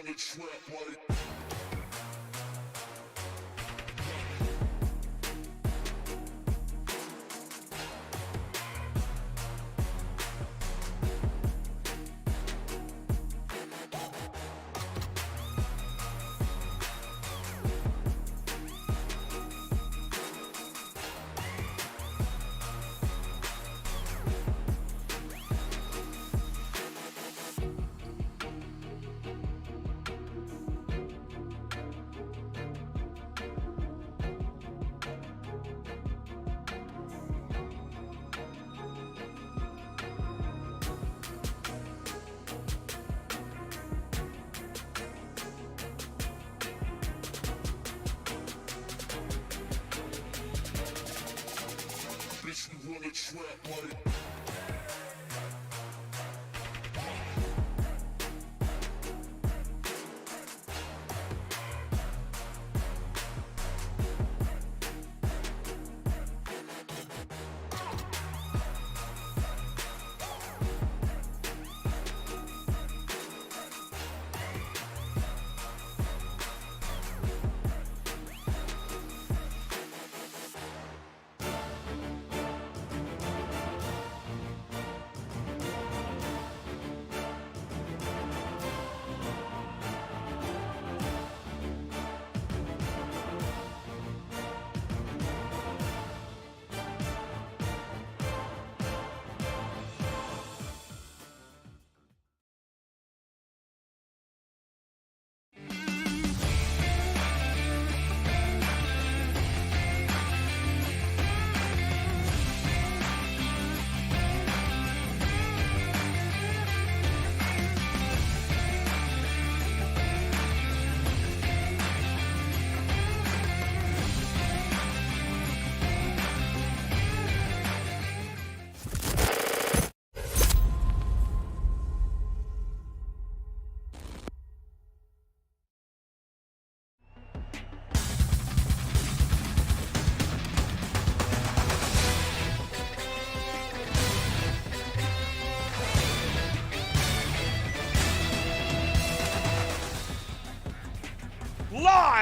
wanna trap like bitch, we wanna trap like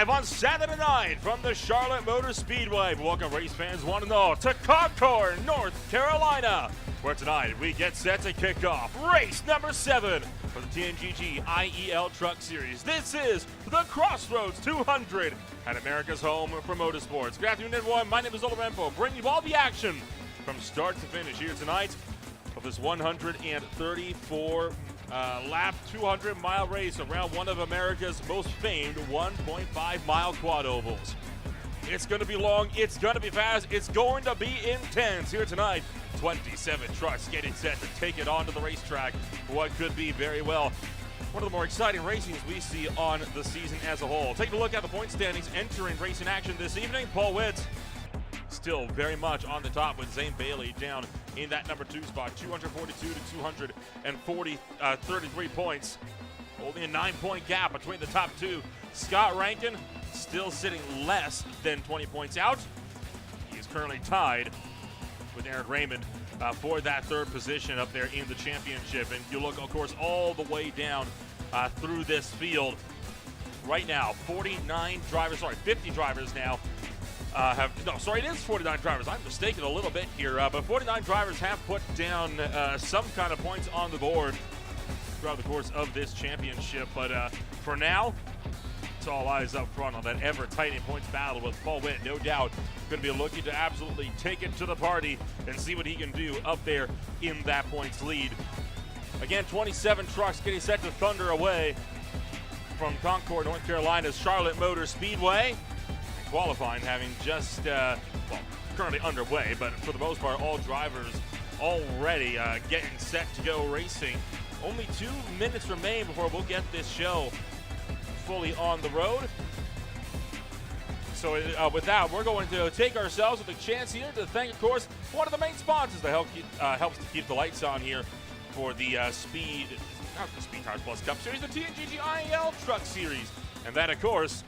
live on Saturday night from the Charlotte Motor Speedway. We welcome race fans one and all to Concord, North Carolina, where tonight we get set to kick off race number 7 for the TNGG IEL Truck Series. This is the Crossroads 200 at America's home for motorsports. Good afternoon, everyone. My name is Ola Rempo, bringing you all the action from start to finish here tonight of this 134 lap 200-mile race around one of America's most famed 1.5-mile quad ovals. It's going to be long, it's going to be fast, it's going to be intense here tonight. 27 trucks getting set to take it onto the racetrack for what could be very well one of the more exciting racings we see on the season as a whole. Taking a look at the point standings entering racing action this evening. Paul Witt still very much on the top with Zane Bailey down in that number 2 spot, 242 to 33 points. Only a 9-point gap between the top two. Scott Rankin still sitting less than 20 points out. He is currently tied with Aaron Raymond for that 3rd position up there in the championship. And you look, of course, all the way down through this field. Right now, 50 drivers now it is 49 drivers. I'm mistaken a little bit here, but 49 drivers have put down some kind of points on the board throughout the course of this championship. But for now, it's all eyes up front on that ever-tightening points battle with Paul Witt, no doubt going to be looking to absolutely take it to the party and see what he can do up there in that points lead. Again, 27 trucks getting set to thunder away from Concord, North Carolina's Charlotte Motor Speedway. Qualifying having just, currently underway, but for the most part, all drivers already getting set to go racing. Only 2 minutes remain before we'll get this show fully on the road. So with that, we're going to take ourselves with a chance here to thank, of course, one of the main sponsors that helps to keep the lights on here for the Speed Tires Plus Cup Series, the TNGG IEL Truck Series. And that, of course,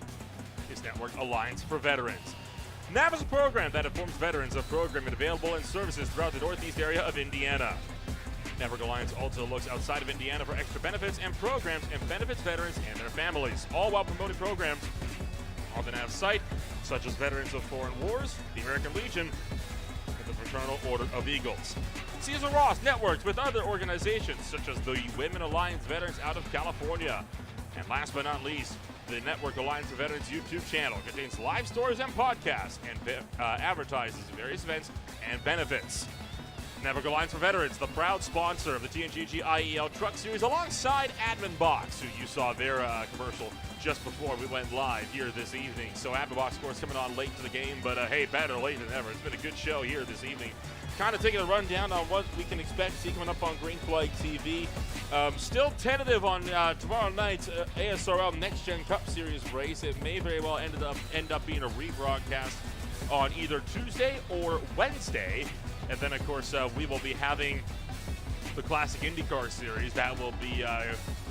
is Network Alliance for Veterans. NAV is a program that informs veterans of programming available and services throughout the northeast area of Indiana. Network Alliance also looks outside of Indiana for extra benefits and programs and benefits veterans and their families, all while promoting programs on the NAV site, such as Veterans of Foreign Wars, the American Legion, and the Fraternal Order of Eagles. Caesar Ross networks with other organizations, such as the Women Alliance Veterans out of California. And last but not least, the Network Alliance of Veterans YouTube channel contains live stories and podcasts and advertises various events and benefits. Network Alliance for Veterans, the proud sponsor of the TNGG IEL Truck Series, alongside Admin Box, who you saw their commercial just before we went live here this evening. So Admin Box, of course, coming on late to the game, but hey, better late than ever. It's been a good show here this evening. Kind of taking a rundown on what we can expect to see coming up on Green Flag TV. Still tentative on tomorrow night's ASRL Next Gen Cup Series race. It may very well end up being a rebroadcast on either Tuesday or Wednesday. And then, of course, we will be having the Classic IndyCar Series that will be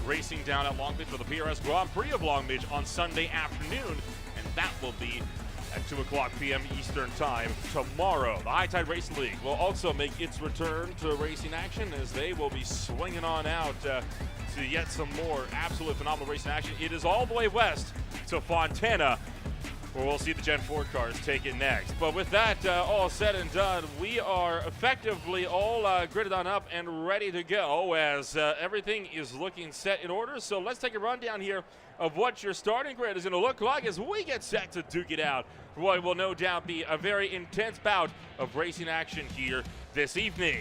racing down at Long Beach for the PRS Grand Prix of Long Beach on Sunday afternoon. And that will be at 2 o'clock p.m. Eastern Time tomorrow. The High Tide Racing League will also make its return to racing action as they will be swinging on out to yet some more absolute phenomenal racing action. It is all the way west to Fontana, where we'll see the Gen 4 cars take it next. But with that all said and done, we are effectively all gridded on up and ready to go as everything is looking set in order. So let's take a rundown here of what your starting grid is going to look like as we get set to duke it out for what will no doubt be a very intense bout of racing action here this evening.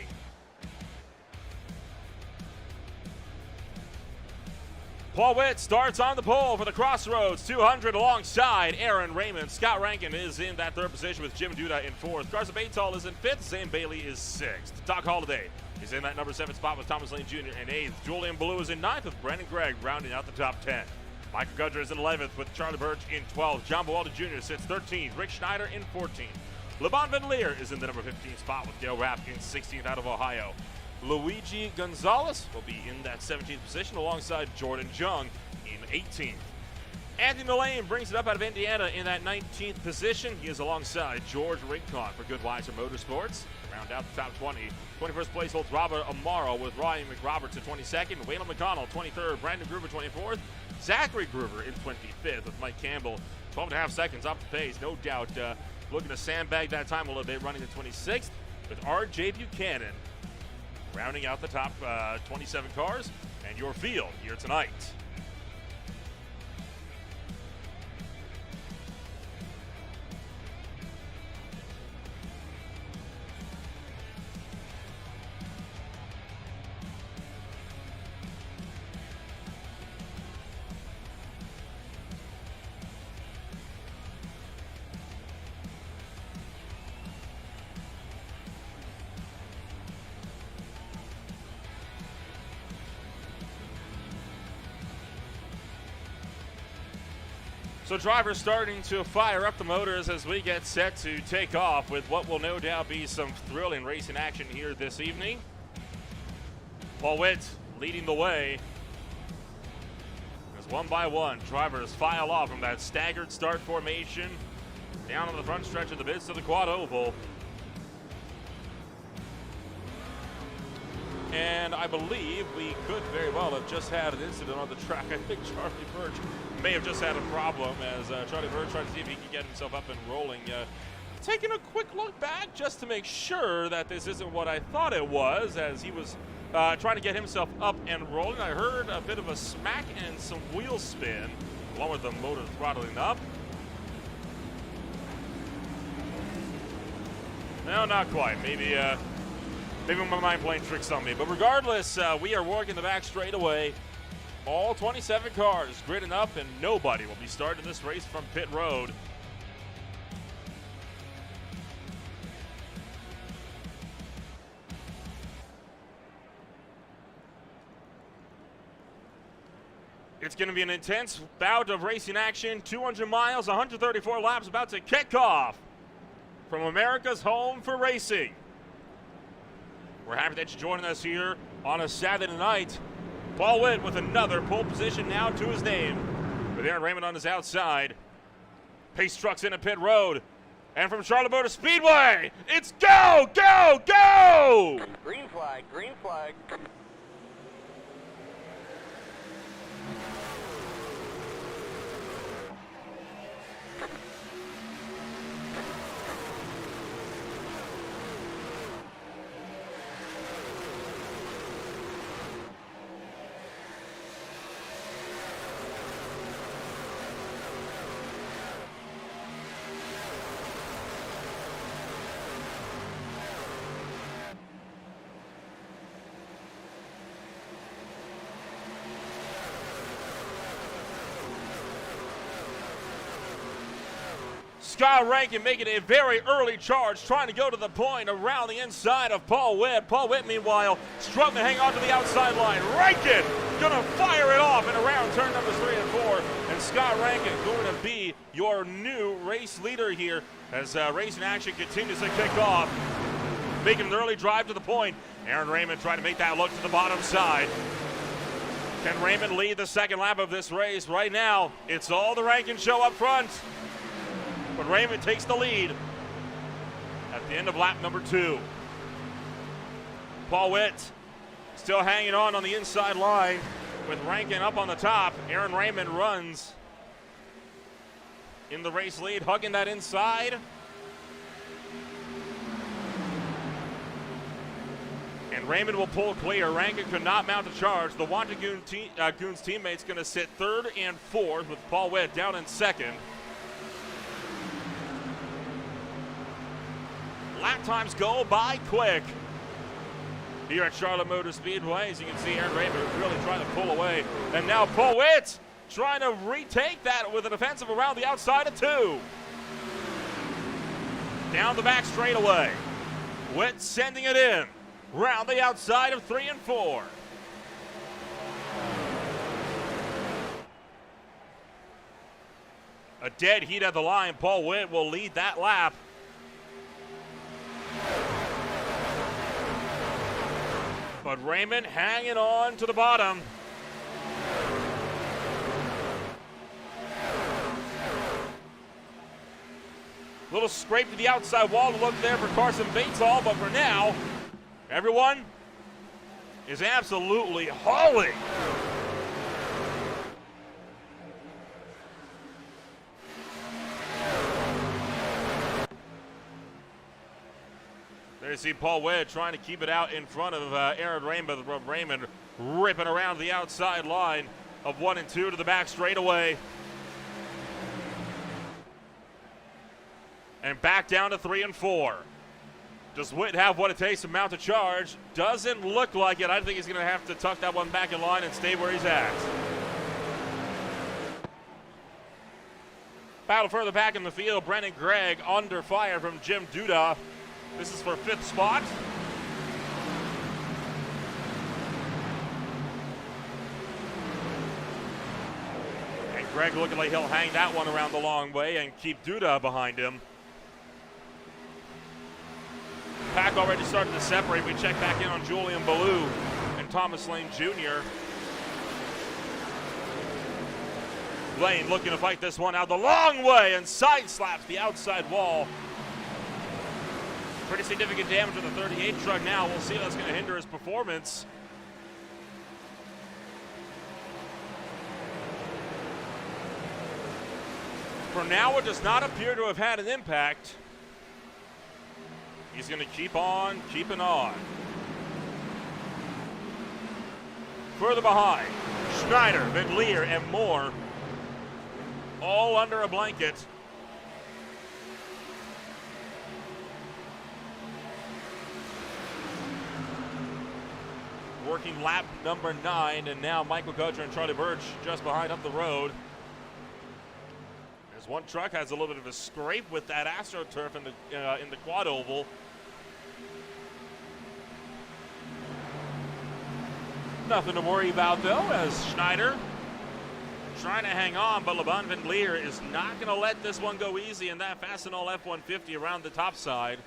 Paul Witt starts on the pole for the Crossroads 200 alongside Aaron Raymond. Scott Rankin is in that third position with Jim Duda in fourth. Carson Baytall is in fifth. Zane Bailey is sixth. Doc Holliday is in that number 7 spot with Thomas Lane Jr. in eighth. Julian Blue is in ninth with Brandon Gregg rounding out the top 10. Michael Gudger is in 11th with Charlie Birch in 12th. John Bowalda Jr. sits 13th. Rick Schneider in 14th. LeBon Venlier is in the number 15 spot with Dale Rapp in 16th out of Ohio. Luigi Gonzalez will be in that 17th position alongside Jordan Jung in 18th. Anthony Mullane brings it up out of Indiana in that 19th position. He is alongside George Rincon for Goodweiser Motorsports. Round out the top 20. 21st place holds Robert Amaro with Ryan McRoberts in 22nd. Waylon McConnell 23rd. Brandon Gruber 24th. Zachary Gruber in 25th with Mike Campbell 12.5 seconds off the pace. No doubt looking to sandbag that time a little bit, running to 26th with R.J. Buchanan rounding out the top 27 cars and your field here tonight. So drivers starting to fire up the motors as we get set to take off with what will no doubt be some thrilling racing action here this evening. Paul Witt leading the way as one by one drivers file off from that staggered start formation down on the front stretch of the midst of the quad oval. And I believe we could very well have just had an incident on the track. I think Charlie Birch may have just had a problem as Charlie Birch tried to see if he could get himself up and rolling. Taking a quick look back just to make sure that this isn't what I thought it was as he was trying to get himself up and rolling. I heard a bit of a smack and some wheel spin along with the motor throttling up. No, not quite. Maybe my mind playing tricks on me. But regardless, we are working the back straightaway. All 27 cars gridding up, and nobody will be starting this race from pit road. It's going to be an intense bout of racing action. 200 miles, 134 laps about to kick off from America's home for racing. We're happy that you're joining us here on a Saturday night. Paul Witt with another pole position now to his name, with Aaron Raymond on his outside. Pace trucks in at pit road. And from Charlotte Motor Speedway, it's go, go, go! Green flag, green flag. Scott Rankin making a very early charge, trying to go to the point around the inside of Paul Witt. Paul Witt, meanwhile, struggling to hang on to the outside line. Rankin gonna fire it off and around turn numbers 3 and 4. And Scott Rankin going to be your new race leader here as racing action continues to kick off. Making an early drive to the point. Aaron Raymond trying to make that look to the bottom side. Can Raymond lead the second lap of this race? Right now, it's all the Rankin show up front. But Raymond takes the lead at the end of lap number 2. Paul Witt still hanging on the inside line with Rankin up on the top. Aaron Raymond runs in the race lead, hugging that inside. And Raymond will pull clear. Rankin could not mount a charge. The Wanda Goons teammates going to sit 3rd and 4th with Paul Witt down in 2nd. Lap times go by quick here at Charlotte Motor Speedway. As you can see, Aaron Raymond really trying to pull away. And now Paul Witt trying to retake that with an offensive around the outside of 2. Down the back straightaway. Witt sending it in. Round the outside of 3 and 4. A dead heat at the line. Paul Witt will lead that lap. But Raymond hanging on to the bottom. Little scrape to the outside wall to look there for Carson Batesall, but for now, everyone is absolutely hauling. There you see Paul Witt trying to keep it out in front of Aaron Raymond. Raymond ripping around the outside line of 1 and 2 to the back straightaway. And back down to 3 and 4. Does Witt have what it takes to mount a charge? Doesn't look like it. I think he's going to have to tuck that one back in line and stay where he's at. Battle further back in the field. Brennan Gregg under fire from Jim Duda. This is for 5th spot. And Gregg looking like he'll hang that one around the long way and keep Duda behind him. Pack already started to separate. We check back in on Julian Ballou and Thomas Lane Jr. Lane looking to fight this one out the long way and side slaps the outside wall. Pretty significant damage with the 38 truck now. We'll see if that's going to hinder his performance. For now, it does not appear to have had an impact. He's going to keep on keeping on. Further behind, Schneider, Van Leer, and Moore, all under a blanket. Working lap number 9, and now Michael Gudger and Charlie Birch just behind up the road. As one truck has a little bit of a scrape with that AstroTurf in the quad oval. Nothing to worry about though, as Schneider trying to hang on, but LeBon Van Leer is not going to let this one go easy in that Fastenal F-150 around the top side.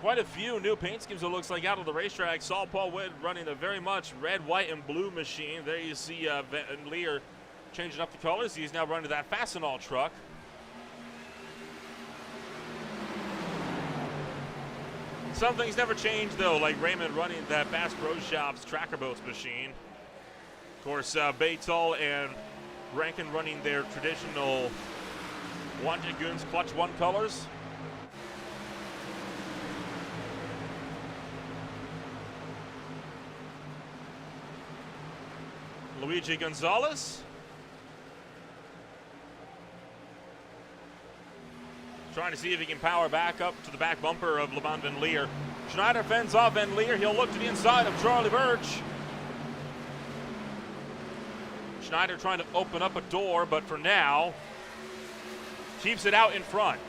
Quite a few new paint schemes, it looks like, out of the racetrack. Saw Paul Witt running a very much red, white, and blue machine. There you see Van Leer changing up the colors. He's now running that Fastenal truck. Some things never change, though, like Raymond running that Bass Pro Shops Tracker Boats machine. Of course, Baytall and Rankin running their traditional Wanted Goons Clutch 1 colors. Luigi Gonzalez trying to see if he can power back up to the back bumper of Levant Van Leer. Schneider fends off Van Leer. He'll look to the inside of Charlie Birch. Schneider trying to open up a door, but for now, keeps it out in front.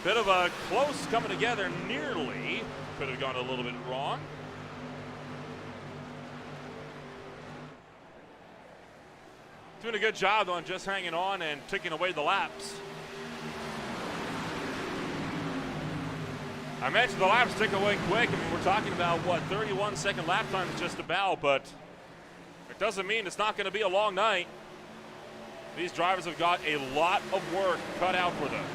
Bit of a close coming together, nearly. Could have gone a little bit wrong. Doing a good job on just hanging on and ticking away the laps. I mentioned the laps tick away quick. I mean, we're talking about, what, 31-second lap time just about, but it doesn't mean it's not going to be a long night. These drivers have got a lot of work cut out for them.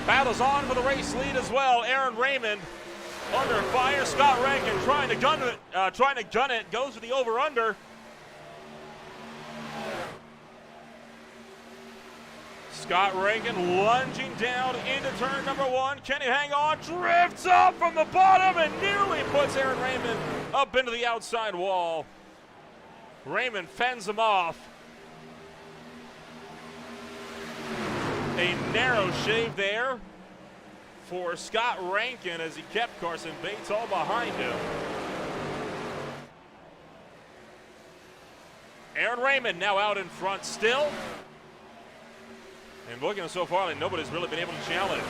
Battles on for the race lead as well. Aaron Raymond under fire. Scott Rankin trying to gun it. Goes for the over-under. Scott Rankin lunging down into turn number 1. Can he hang on? Drifts up from the bottom and nearly puts Aaron Raymond up into the outside wall. Raymond fends him off. A narrow shave there for Scott Rankin as he kept Carson Bates all behind him. Aaron Raymond now out in front still. And looking so far like nobody's really been able to challenge.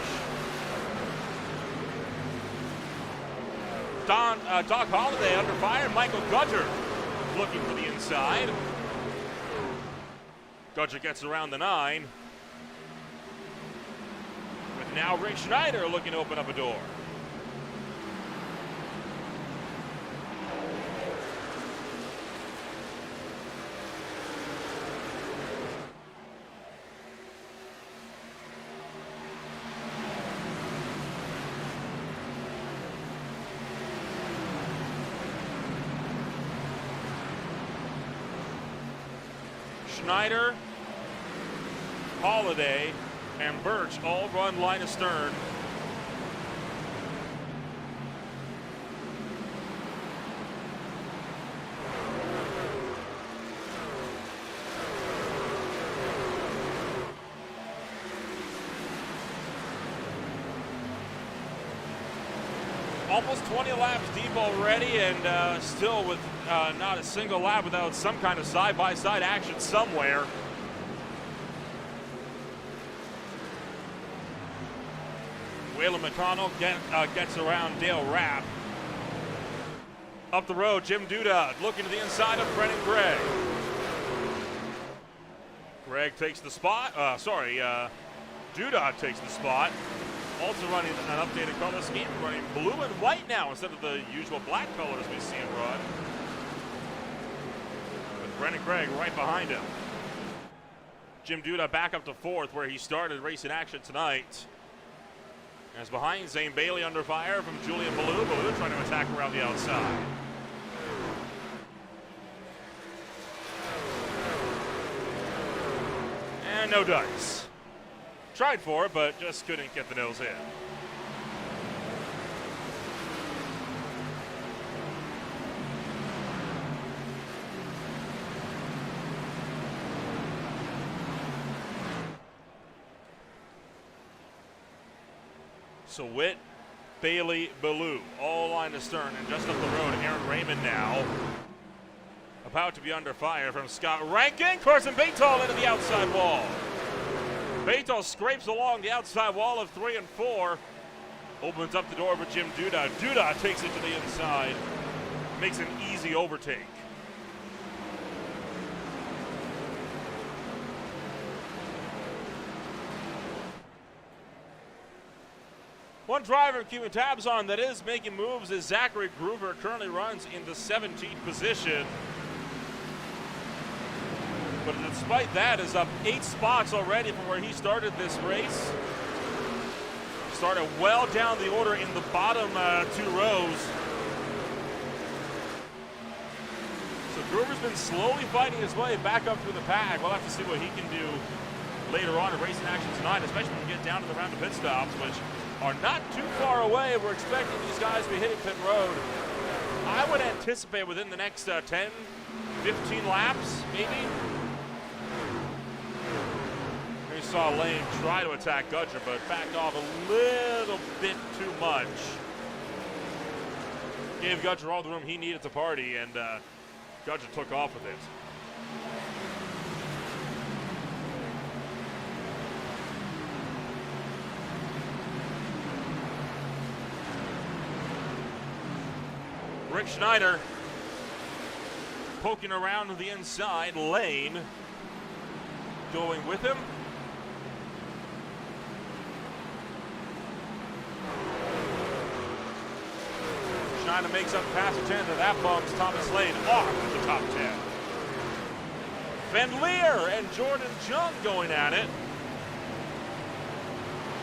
Doc Holliday under fire. Michael Gudger looking for the inside. Gudger gets around the 9. Now Rick Schneider looking to open up a door. Schneider, Holiday, and Birch all run line astern. Almost 20 laps deep already, and still with not a single lap without some kind of side-by-side action somewhere. Waylon McConnell gets around Dale Rapp. Up the road, Jim Duda looking to the inside of Brennan Gregg. Gregg takes the spot. Duda takes the spot. Also running an updated color scheme, running blue and white now instead of the usual black colors we see him run. With Brennan Gregg right behind him. Jim Duda back up to 4th where he started racing action tonight. As behind, Zane Bailey under fire from Julian Ballou. Ballou trying to attack around the outside. And no dice. Tried for it, but just couldn't get the nose in. So Witt, Bailey, Ballou, all line astern, and just up the road, Aaron Raymond now about to be under fire from Scott Rankin. Carson Baytall into the outside wall. Baytall scrapes along the outside wall of 3 and 4. Opens up the door for Jim Duda. Duda takes it to the inside. Makes an easy overtake. One driver keeping tabs on that is making moves is Zachary Groover. Currently runs in the 17th position. But despite that, is up 8 spots already from where he started this race. Started well down the order in the bottom 2 rows. So Groover's been slowly fighting his way back up through the pack. We'll have to see what he can do later on in racing action tonight, especially when we get down to the round of pit stops, which are not too far away. We're expecting these guys to be hitting pit road. I would anticipate within the next 10, 15 laps, maybe. We saw Lane try to attack Gudger, but backed off a little bit too much. Gave Gudger all the room he needed to party, and Gudger took off with it. Rick Schneider poking around to the inside. Lane going with him. Schneider makes up past the 10, that bumps Thomas Lane off of the top 10. Van Leer and Jordan Jung going at it.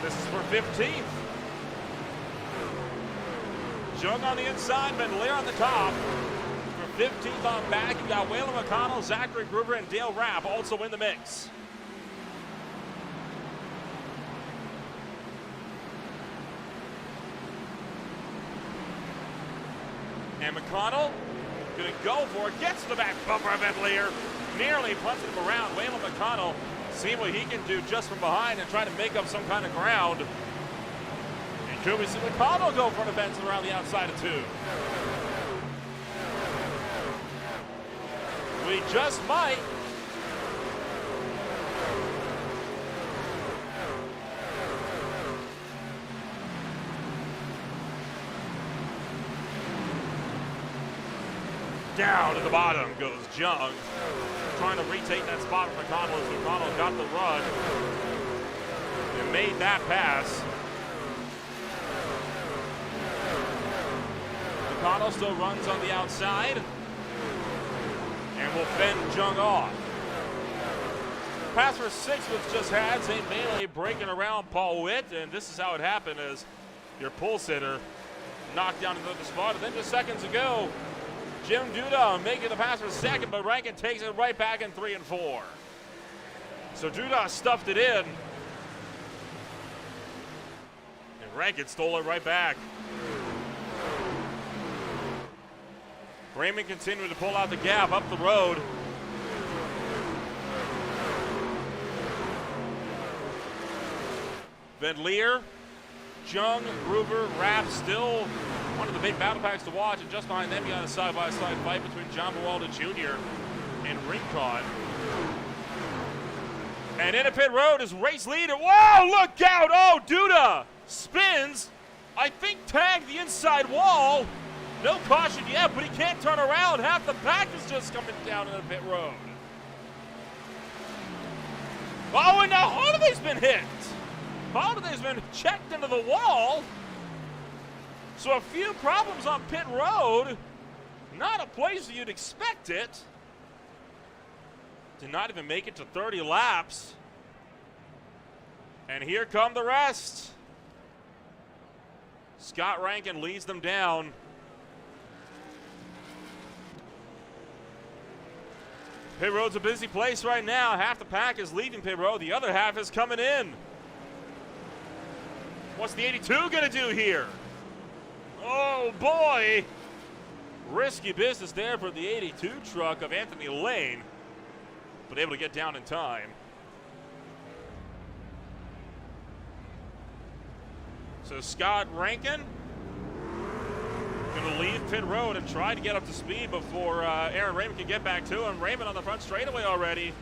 This is for 15th. Jung on the inside, Van Leer on the top. For 15th on back, you got Waylon McConnell, Zachary Groover, and Dale Rapp also in the mix. And McConnell gonna go for it, gets to the back bumper of Van Leer, nearly punts him around. Waylon McConnell seeing what he can do just from behind and trying to make up some kind of ground. And could we see McConnell go for an event around the outside of 2? We just might. Down to the bottom goes Jung. Trying to retake that spot from McConnell as McConnell got the run and made that pass. McConnell still runs on the outside and will fend Jung off. Pass for 6th was just had. St. Bailey breaking around Paul Witt, and this is how it happened as your pole sitter knocked down another spot. And then just seconds ago, Jim Duda making the pass for 2nd, but Rankin takes it right back in 3 and 4. So Duda stuffed it in, and Rankin stole it right back. Raymond continued to pull out the gap up the road. Van Leer, Jung, Groover, Rapp still one of the big battle packs to watch, and just behind them you got a side-by-side fight between John Buwalda Jr. and Rincon. And into pit road is race leader. Whoa, look out! Oh, Duda spins. I think tagged the inside wall. No caution yet, but he can't turn around. Half the pack is just coming down into pit road. Oh, and now Holiday's been hit. Holiday's been checked into the wall. So a few problems on pit road. Not a place you'd expect it. Did not even make it to 30 laps. And here come the rest. Scott Rankin leads them down. Pit road's a busy place right now. Half the pack is leaving pit road. The other half is coming in. What's the 82 gonna do here? Oh boy. Risky business there for the 82 truck of Anthony Lane, but able to get down in time. So Scott Rankin gonna leave pit road and try to get up to speed before Aaron Raymond can get back to him. Raymond on the front straightaway already.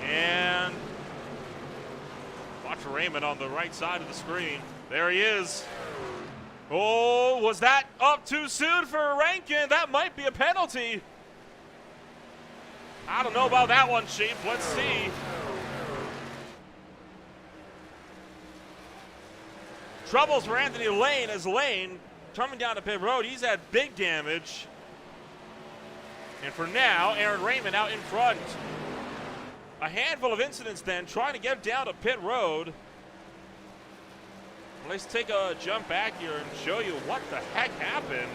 And Watch for Raymond on the right side of the screen. There he is. Oh, was that up too soon for Rankin? That might be a penalty. I don't know about that one, Chief. Let's see. Troubles for Anthony Lane as Lane coming down to pit road. He's had big damage. And for now, Aaron Raymond out in front. A handful of incidents then trying to get down to pit road. Let's take a jump back here and show you what the heck happened.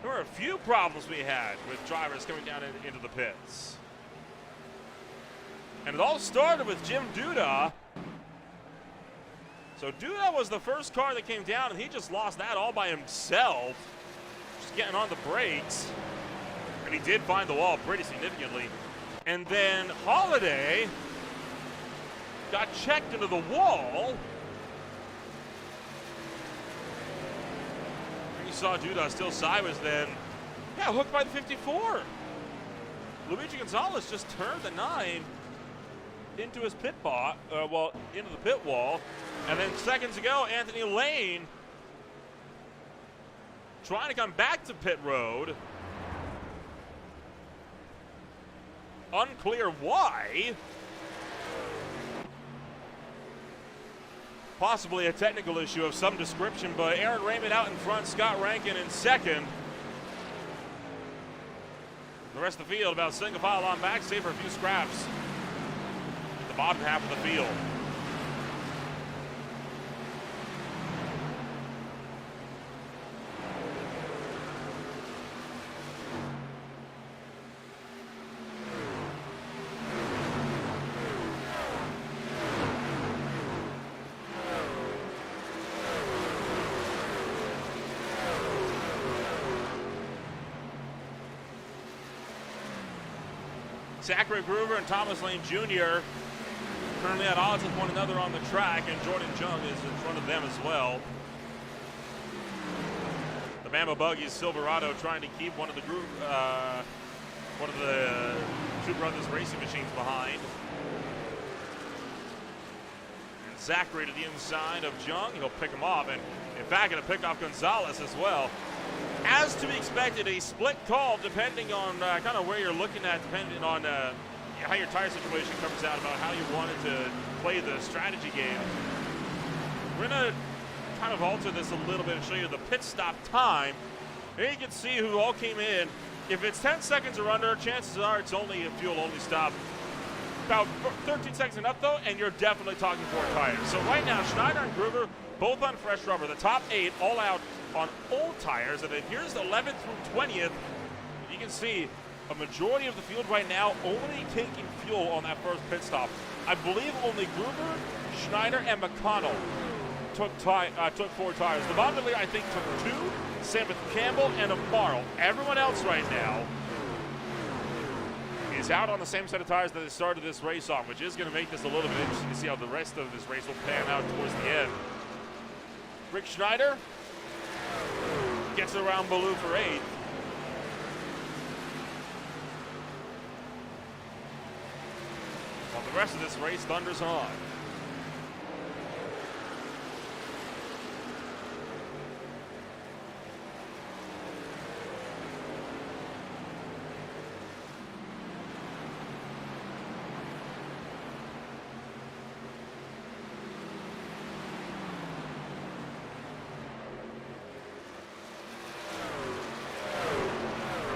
There were a few problems we had with drivers coming down into the pits. And it all started with Jim Duda. So Duda was the first car that came down, and he just lost that all by himself. Just getting on the brakes. And he did find the wall pretty significantly. And then Holiday got checked into the wall. And you saw Duda still sideways then. Yeah, hooked by the 54. Luigi Gonzalez just turned the 9 into his pit bot, into the pit wall. And then seconds ago, Anthony Lane trying to come back to pit road. Unclear why. Possibly a technical issue of some description, but Aaron Raymond out in front, Scott Rankin in second. The rest of the field about single file on back, save for a few scraps at the bottom half of the field. Zachary Groover and Thomas Lane Jr. currently at odds with one another on the track, and Jordan Jung is in front of them as well. The Bama Buggies Silverado trying to keep one of the Two Brothers racing machines behind. And Zachary to the inside of Jung. He'll pick him off, and in fact, going to pick off Gonzalez as well. As to be expected, a split call depending on kind of where you're looking at, depending on how your tire situation comes out, about how you wanted to play the strategy game. We're going to kind of alter this a little bit and show you the pit stop time. Here you can see who all came in. If it's 10 seconds or under, chances are it's only a fuel-only stop. About 13 seconds and up, though, and you're definitely talking 4 tires. So right now, Schneider and Gruber both on fresh rubber. The top 8 all out on old tires, and then here's the 11th through 20th. You can see a majority of the field right now only taking fuel on that first pit stop. I believe only Gruber, Schneider, and McConnell took 4 tires. The Bondelier, I think, took 2. Same with Campbell and Amaro. Everyone else right now is out on the same set of tires that they started this race on, which is going to make this a little bit interesting to see how the rest of this race will pan out towards the end. Rick Schneider gets around Ballou for 8th. While the rest of this race thunders on.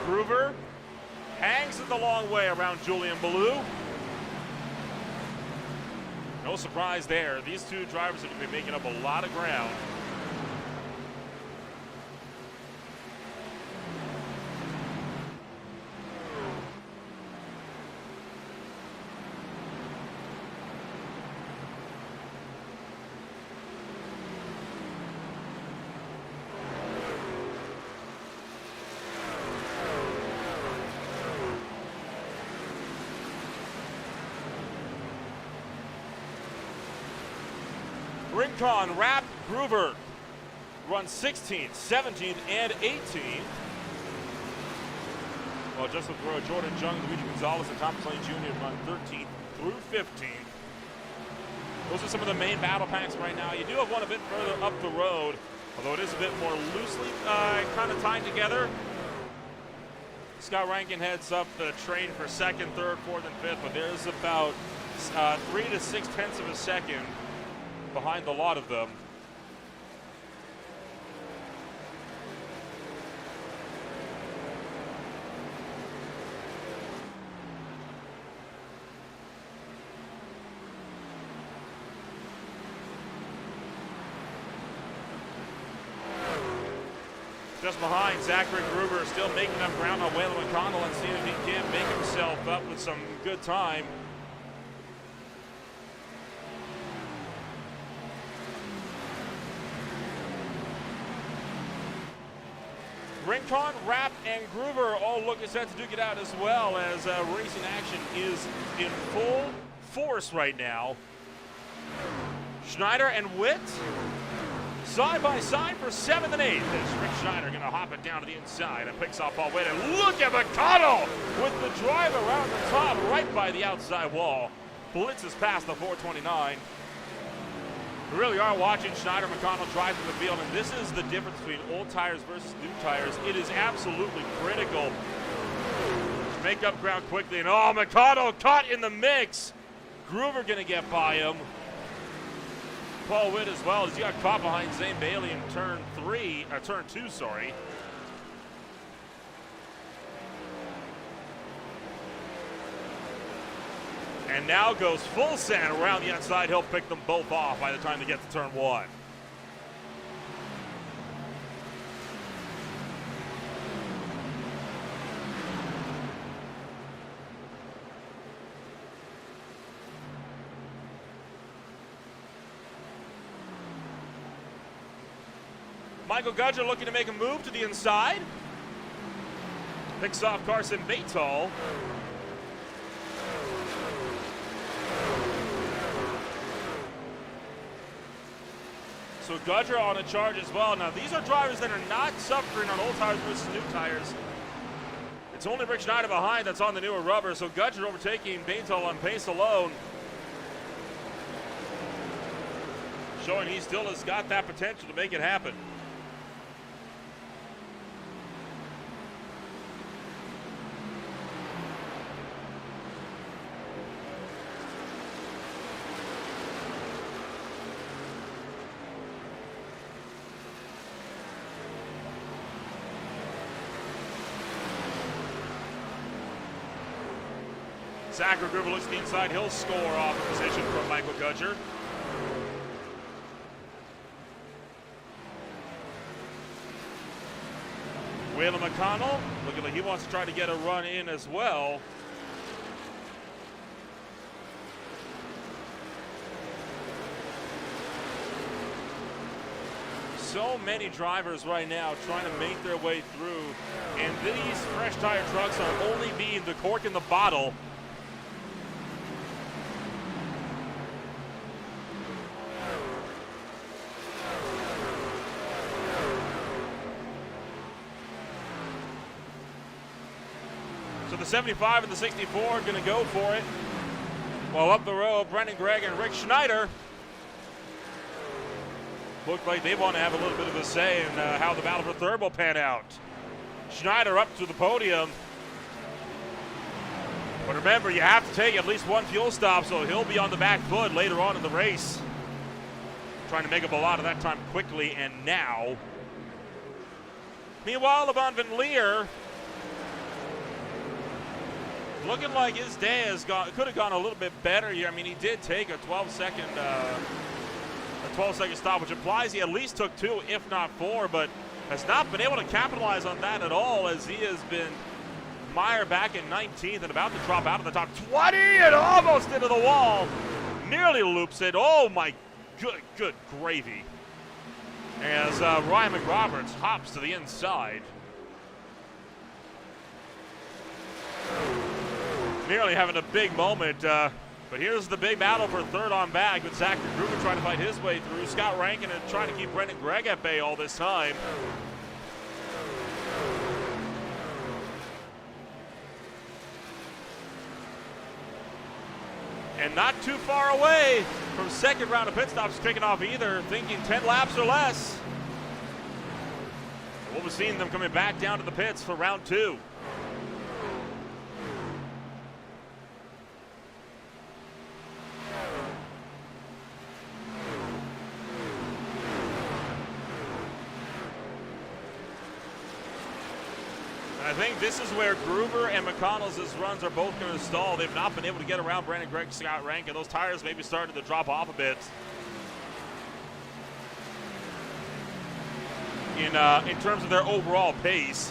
Groover hangs it the long way around Julian Ballou. No surprise there. These two drivers are going to be making up a lot of ground. Rincon, Rapp, Groover run 16th, 17th, and 18th. Well, Justin Thoreau, Jordan Jung, Luigi Gonzalez, and Thomas Lane Jr. run 13th through 15th. Those are some of the main battle packs right now. You do have one a bit further up the road, although it is a bit more loosely kind of tied together. Scott Rankin heads up the train for second, third, fourth, and fifth, but there's about 3 to 6/10 of a second behind a lot of them. Just behind, Zachary Gruber still making up ground on Waylon McConnell and seeing if he can make himself up with some good time. Rincon, Rapp, and Gruber all looking set to duke it out as well, as racing action is in full force right now. Schneider and Witt side by side for 7th and 8th. As Rick Schneider going to hop it down to the inside and picks off Paul Witt. And look at McConnell with the drive around the top right by the outside wall. Blitzes past the 429. We really are watching Schneider McConnell drive through the field, and this is the difference between old tires versus new tires. It is absolutely critical to make up ground quickly. And oh, McConnell caught in the mix. Gruber going to get by him. Paul Witt as well, as he got caught behind Zane Bailey in turn 2, sorry. And now goes full send around the outside. He'll pick them both off by the time they get to turn 1. Michael Gudger looking to make a move to the inside. Picks off Carson Batol. So Gudger on a charge as well. Now these are drivers that are not suffering on old tires versus new tires. It's only Rick Schneider behind that's on the newer rubber, so Gudger overtaking Batol on pace alone. Showing he still has got that potential to make it happen. Zachary Gruber looks to the inside. He'll score off a position from Michael Gudger. Waylon McConnell, looking like he wants to try to get a run in as well. So many drivers right now trying to make their way through, and these fresh tire trucks are only being the cork in the bottle. So the 75 and the 64 are going to go for it. While up the road, Brendan Gregg and Rick Schneider look like they want to have a little bit of a say in how the battle for third will pan out. Schneider up to the podium. But remember, you have to take at least one fuel stop, so he'll be on the back foot later on in the race. Trying to make up a lot of that time quickly and now. Meanwhile, Levon Van Leer looking like his day could have gone a little bit better here. I mean, he did take a 12-second stop, which implies he at least took 2, if not 4, but has not been able to capitalize on that at all, as he has been mired back in 19th and about to drop out of the top 20 and almost into the wall. Nearly loops it. Oh my good gravy. As Ryan McRoberts hops to the inside. Nearly having a big moment, but here's the big battle for third on back with Zachary Gruber trying to fight his way through. Scott Rankin and trying to keep Brendan Gregg at bay all this time. And not too far away, from second round of pit stops kicking off either, thinking 10 laps or less. We'll be seeing them coming back down to the pits for round 2. I think this is where Groover and McConnell's runs are both going to stall. They've not been able to get around Brandon Gregg, Scott Rankin. Those tires maybe started to drop off a bit in terms of their overall pace.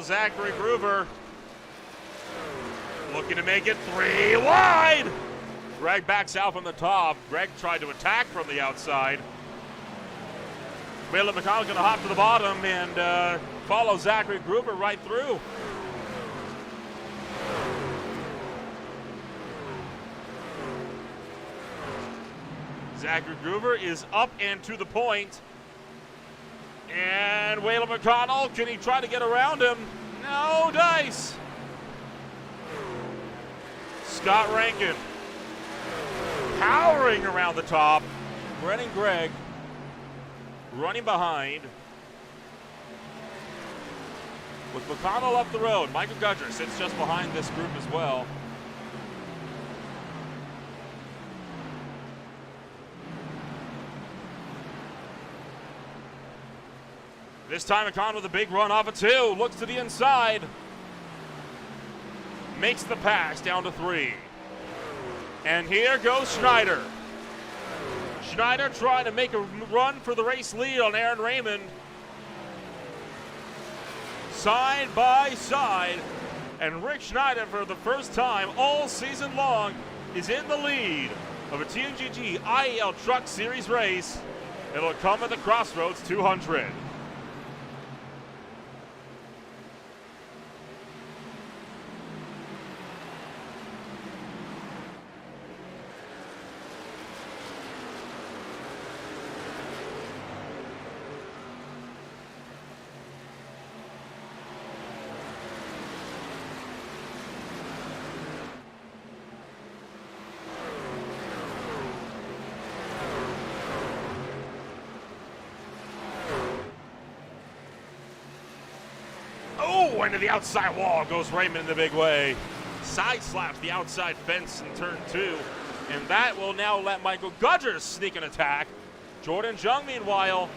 Zachary Groover looking to make it 3 wide. Greg backs out from the top. Greg tried to attack from the outside. Waylon McConnell's going to hop to the bottom and follow Zachary Groover right through. Zachary Groover is up and to the point. And Waylon McConnell, can he try to get around him? No dice. Scott Rankin powering around the top. Brennan Gregg running behind. With McConnell up the road, Michael Gudger sits just behind this group as well. This time McConnell with a big run off of 2. Looks to the inside. Makes the pass down to 3. And here goes Schneider. Schneider trying to make a run for the race lead on Aaron Raymond. Side by side. And Rick Schneider, for the first time all season long, is in the lead of a TNGG IEL Truck Series race. It'll come at the Crossroads 200. Into the outside wall goes Raymond in the big way. Side slaps the outside fence in turn 2. And that will now let Michael Gudger sneak an attack. Jordan Jung, meanwhile,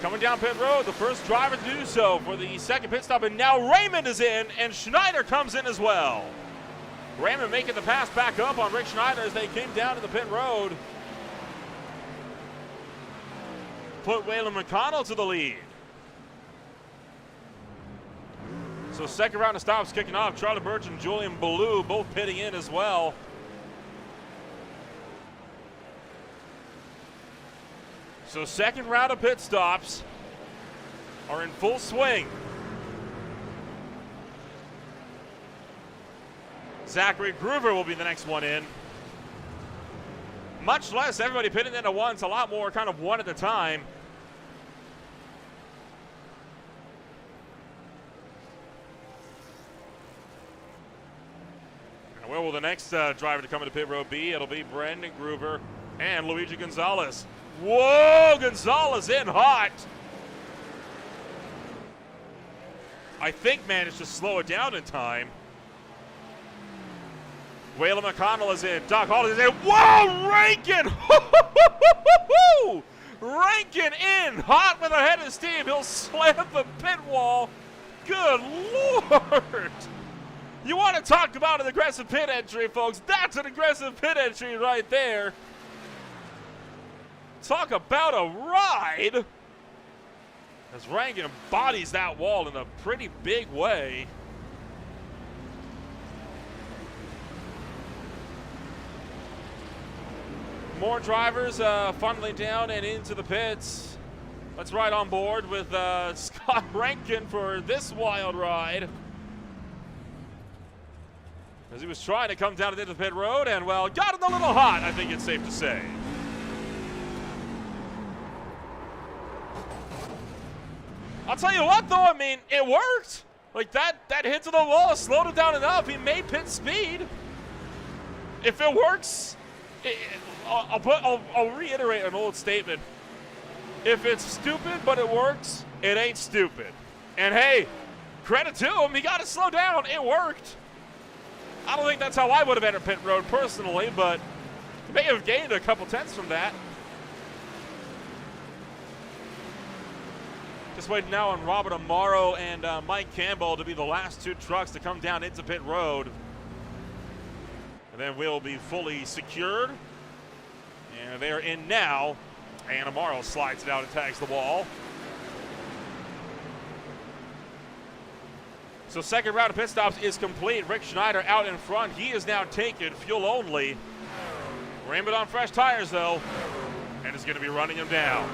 coming down pit road, the first driver to do so for the second pit stop. And now Raymond is in, and Schneider comes in as well. Raymond making the pass back up on Rick Schneider as they came down to the pit road. Put Waylon McConnell to the lead. So second round of stops kicking off. Charlie Birch and Julian Ballou both pitting in as well. So second round of pit stops are in full swing. Zachary Groover will be the next one in. Much less everybody pitting in at once, a lot more kind of one at a time. Where will the next driver to come into pit road be? It'll be Brandon Groover and Luigi Gonzalez. Whoa, Gonzalez in hot. I think managed to slow it down in time. Waylon McConnell is in. Doc Hall is in. Whoa, Rankin! Rankin in, hot with a head of steam. He'll slam the pit wall. Good Lord. You want to talk about an aggressive pit entry, folks? That's an aggressive pit entry right there. Talk about a ride. As Rankin bodies that wall in a pretty big way. More drivers funneling down and into the pits. Let's ride on board with Scott Rankin for this wild ride. As he was trying to come down into the pit road and, well, got it a little hot, I think it's safe to say. I'll tell you what, though, I mean, it worked. Like, that hit to the wall slowed it down enough. He made pit speed. If it works, I'll reiterate an old statement. If it's stupid but it works, it ain't stupid. And hey, credit to him, he got to slow down. It worked. I don't think that's how I would have entered pit road personally, but he may have gained a couple tenths from that. Just waiting now on Robert Amaro and Mike Campbell to be the last two trucks to come down into pit road. And then we'll be fully secured. And they're in now. And Amaro slides it out and tags the wall. So second round of pit stops is complete. Rick Schneider out in front. He is now taken fuel only. Rainbow on fresh tires though. And is going to be running him down.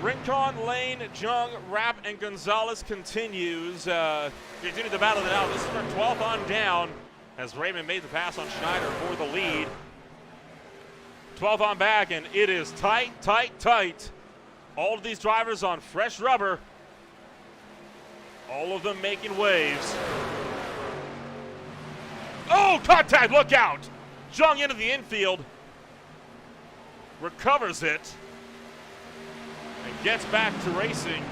Rincon, Lane, Jung, Rapp, and Gonzalez continues. Continue the battle now. This is for 12th on down as Raymond made the pass on Schneider for the lead. 12th on back, and it is tight, tight, tight. All of these drivers on fresh rubber. All of them making waves. Oh, contact, look out. Jung into the infield. Recovers it. And gets back to racing.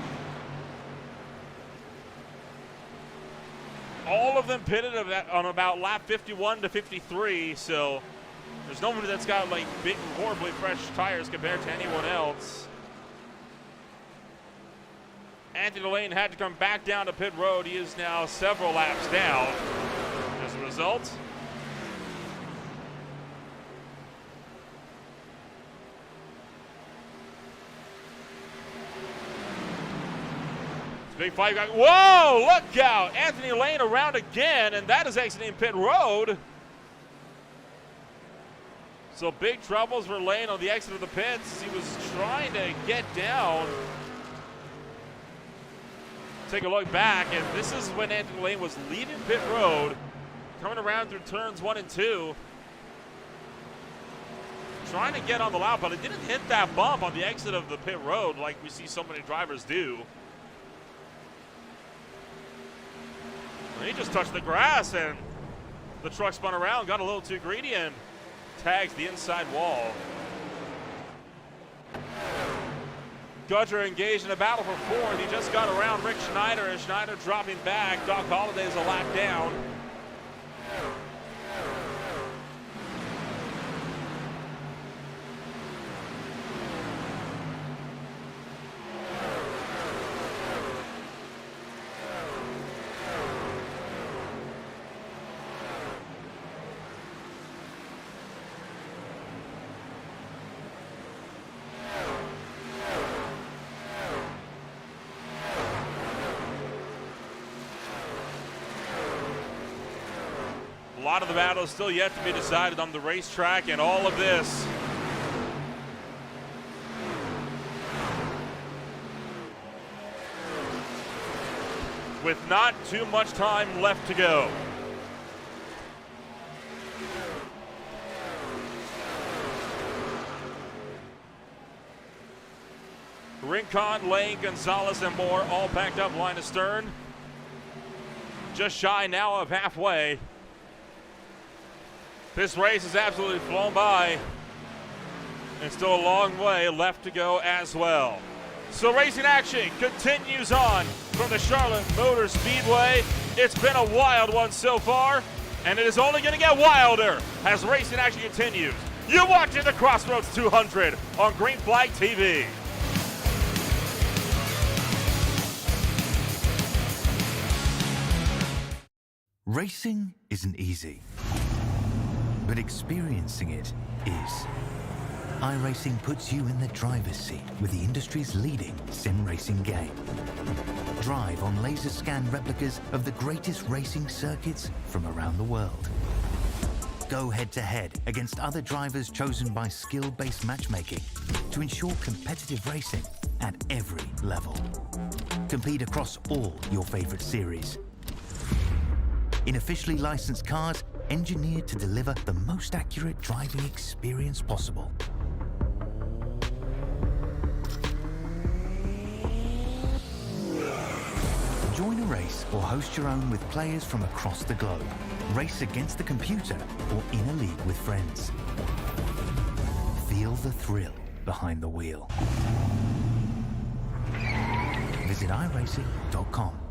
All of them pitted on about lap 51 to 53, so there's nobody that's got like big, horribly fresh tires compared to anyone else. Anthony Lane had to come back down to pit road. He is now several laps down as a result. Big fight. Whoa, look out. Anthony Lane around again, and that is exiting pit road. So big troubles for Lane on the exit of the pits. He was trying to get down. Take a look back, and this is when Anthony Lane was leaving pit road, coming around through turns 1 and 2. Trying to get on the lap, but it didn't hit that bump on the exit of the pit road like we see so many drivers do. He just touched the grass, and the truck spun around, got a little too greedy, and tags the inside wall. Gudger engaged in a battle for fourth. He just got around Rick Schneider, and Schneider dropping back. Doc Holliday's a lap down. A lot of the battle is still yet to be decided on the racetrack, and all of this with not too much time left to go. Rincon, Lane, Gonzalez, and more all packed up line astern. Just shy now of halfway. This race has absolutely flown by, and still a long way left to go as well. So racing action continues on from the Charlotte Motor Speedway. It's been a wild one so far, and it is only going to get wilder as racing action continues. You're watching the Crossroads 200 on Green Flag TV. Racing isn't easy, but experiencing it is. iRacing puts you in the driver's seat with the industry's leading sim racing game. Drive on laser scan replicas of the greatest racing circuits from around the world. Go head-to-head against other drivers chosen by skill-based matchmaking to ensure competitive racing at every level. Compete across all your favorite series. In officially licensed cars, engineered to deliver the most accurate driving experience possible. Join a race or host your own with players from across the globe. Race against the computer or in a league with friends. Feel the thrill behind the wheel. Visit iRacing.com.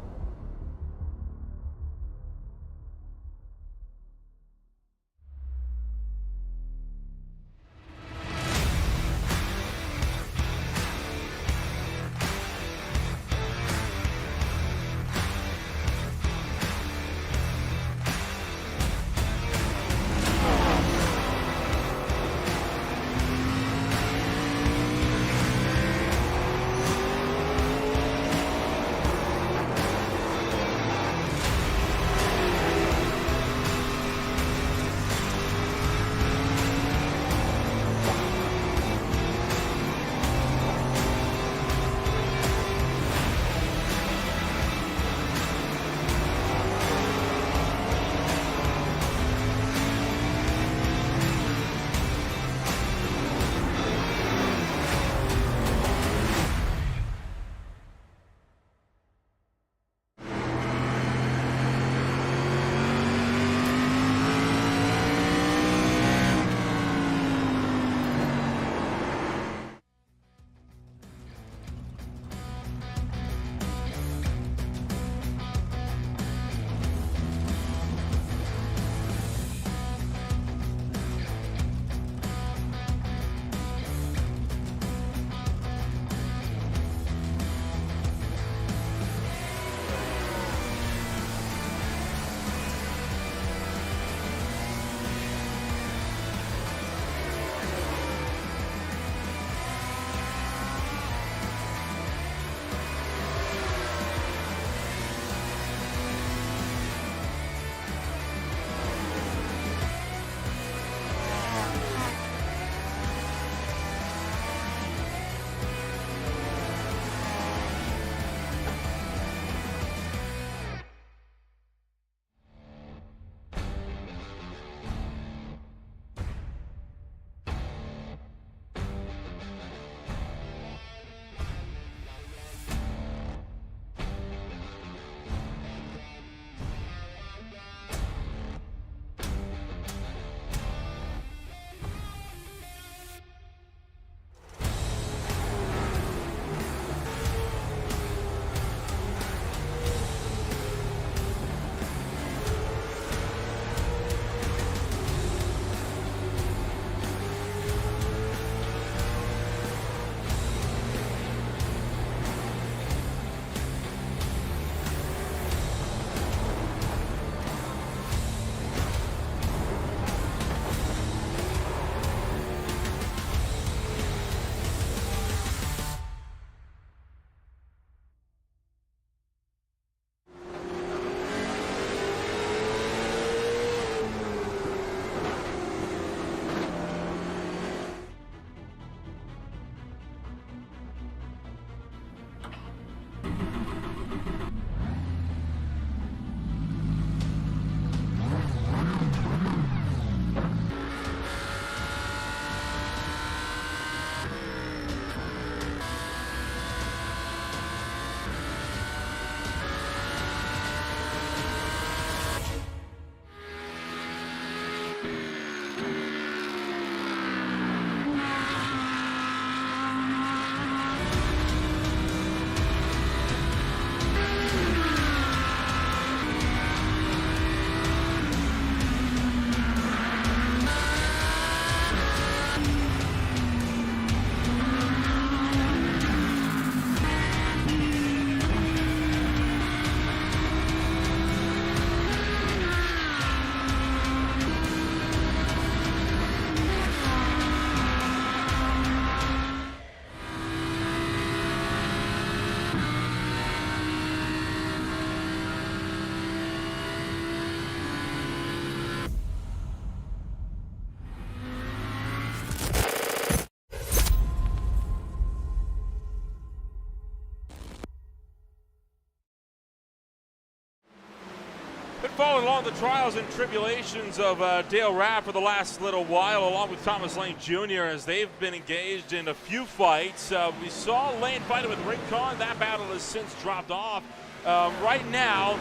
following along the trials and tribulations of Dale Rapp for the last little while, along with Thomas Lane Jr., as they've been engaged in a few fights. We saw Lane fighting with Rincon. That battle has since dropped off. Right now,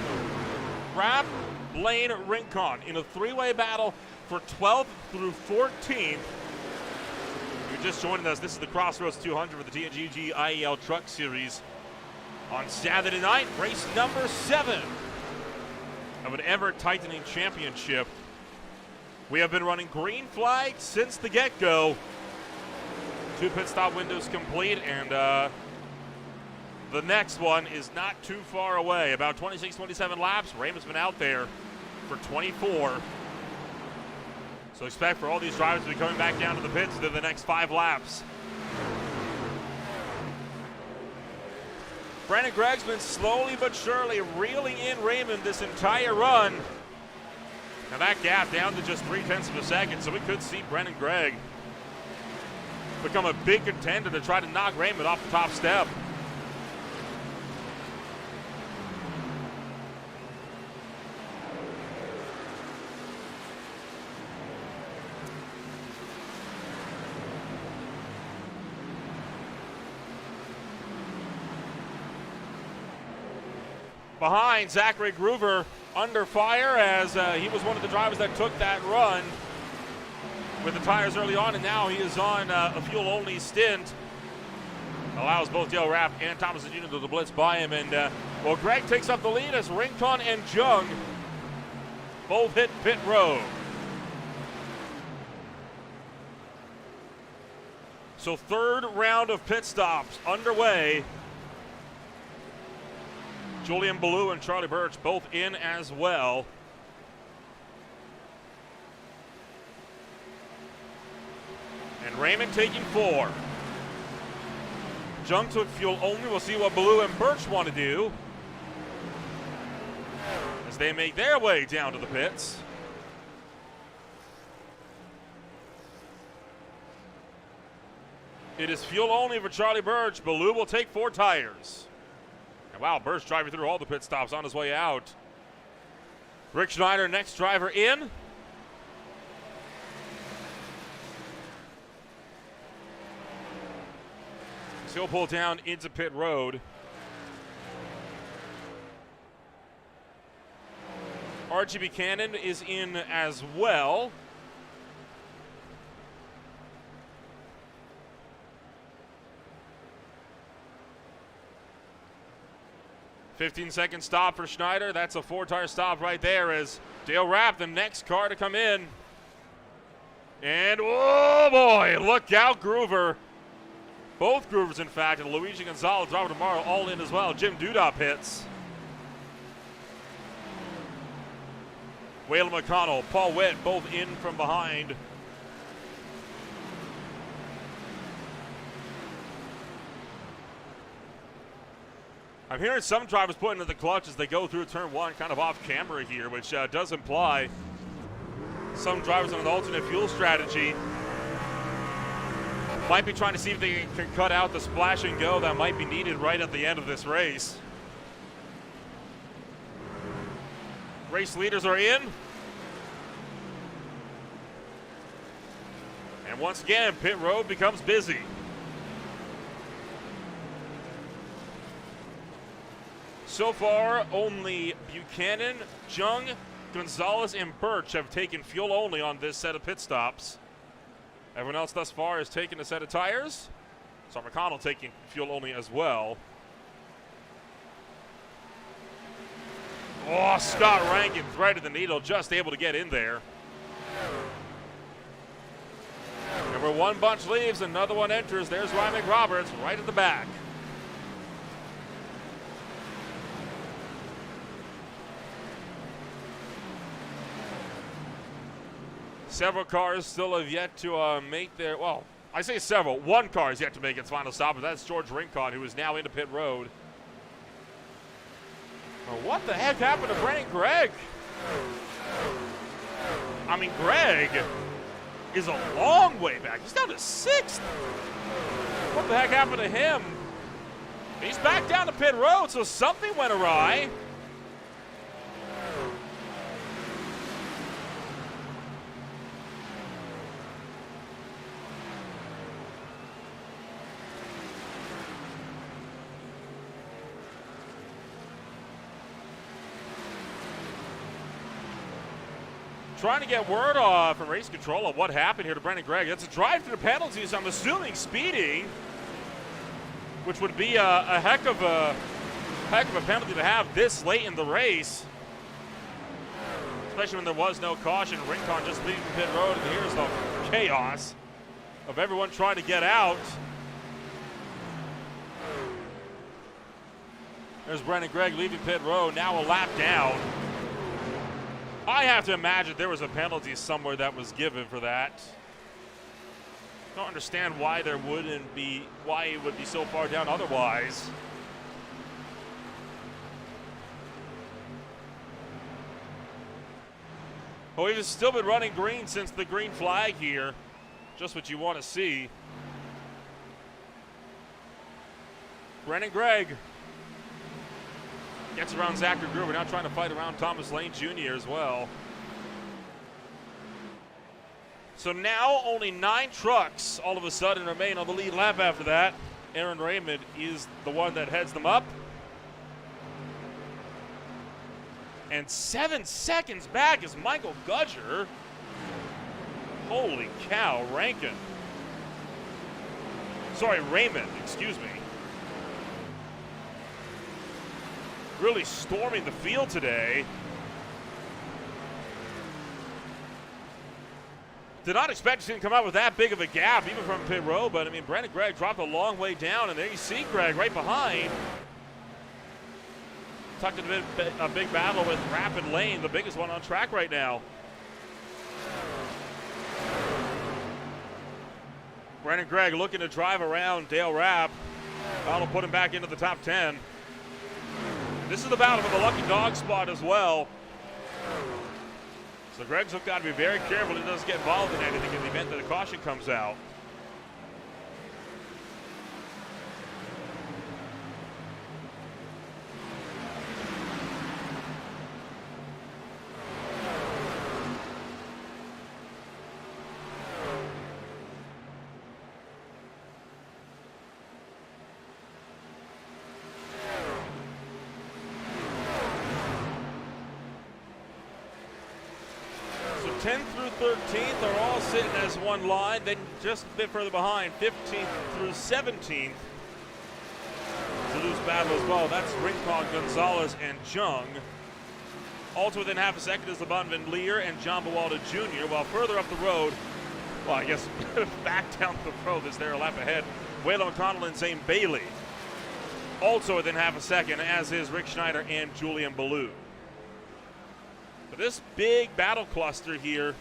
Rapp, Lane, Rincon in a three-way battle for 12th through 14th. You're just joining us. This is the Crossroads 200 for the TNGG IEL Truck Series on Saturday night, race number 7 of an ever-tightening championship. We have been running green flag since the get-go. 2 pit stop windows complete, and the next one is not too far away. About 26, 27 laps. Raymond's been out there for 24. So expect for all these drivers to be coming back down to the pits to the next 5 laps. Brandon Gregg's been slowly but surely reeling in Raymond this entire run. Now that gap down to just 0.3 of a second, so we could see Brandon Gregg become a big contender to try to knock Raymond off the top step. Behind, Zachary Groover under fire, as he was one of the drivers that took that run with the tires early on, and now he is on a fuel-only stint. Allows both Dale Rapp and Thomas Jr. to blitz by him, and well, Gregg takes up the lead as Rincon and Jung both hit pit road. So third round of pit stops underway. Julian Ballou and Charlie Birch both in as well. And Raymond taking 4. Jung took fuel only. We'll see what Ballou and Birch want to do as they make their way down to the pits. It is fuel only for Charlie Birch. Ballou will take 4 tires. And wow, Birch driving through all the pit stops on his way out. Rick Schneider, next driver in. So he'll pull down into pit road. Archie Buchanan is in as well. "15-second stop for Schneider. That's a 4-tire stop right there as Dale Rapp, the next car to come in. And oh boy, look out, Groover. Both Groovers, in fact, and Luigi Gonzalez, Robert Amaro all in as well. Jim Duda pits. Waylon McConnell, Paul Witt, both in from behind. I'm hearing some drivers put into the clutch as they go through turn 1, kind of off camera here, which does imply some drivers on an alternate fuel strategy might be trying to see if they can cut out the splash and go that might be needed right at the end of this race. Race leaders are in. And once again, pit road becomes busy. So far, only Buchanan, Jung, Gonzalez, and Birch have taken fuel only on this set of pit stops. Everyone else thus far has taken a set of tires. So McConnell taking fuel only as well. Oh, Scott Rankin threaded the needle, just able to get in there. And where one bunch leaves, another one enters. There's Ryan McRoberts right at the back. Several cars still have yet to make their, well, I say several. One car has yet to make its final stop, and that's George Rincon, who is now into pit road. Well, what the heck happened to Brandon Gregg? I mean, Gregg is a long way back. He's down to 6th. What the heck happened to him? He's back down to pit road, so something went awry. Trying to get word from race control on what happened here to Brandon Gregg. That's a drive through penalties. I'm assuming speeding, which would be a heck of a penalty to have this late in the race, especially when there was no caution. Rincon just leaving pit road, and here's the chaos of everyone trying to get out. There's Brandon Gregg leaving pit road, now a lap down. I have to imagine there was a penalty somewhere that was given for that. Don't understand why there wouldn't be, why it would be so far down otherwise. Oh, we've still been running green since the green flag here. Just what you want to see. Brandon Gregg gets around Zachary Gruber, now trying to fight around Thomas Lane Jr. as well. So now only 9 trucks all of a sudden remain on the lead lap after that. Aaron Raymond is the one that heads them up. And 7 seconds back is Michael Gudger. Holy cow, Raymond, excuse me. Really storming the field today. Did not expect to see him come out with that big of a gap, even from pit road, but I mean, Brandon Gregg dropped a long way down, and there you see Gregg right behind. Tucked in a big battle with Rapid Lane, the biggest one on track right now. Brandon Gregg looking to drive around Dale Rapp. That'll put him back into the top 10. This is the battle for the lucky dog spot as well. So Gregg's got to be very careful he doesn't get involved in anything in the event that a caution comes out. So 10th through 13th are all sitting as one line, then just a bit further behind, 15th through 17th. It's a loose battle as well. That's Rincon, Gonzalez, and Jung. Also within half a second is LeBon Van Leer and John Bawalda Jr., while further up the road, well, I guess back down the road is there a lap ahead, Waylon McConnell and Zane Bailey. Also within half a second, as is Rick Schneider and Julian Ballou. But this big battle cluster here,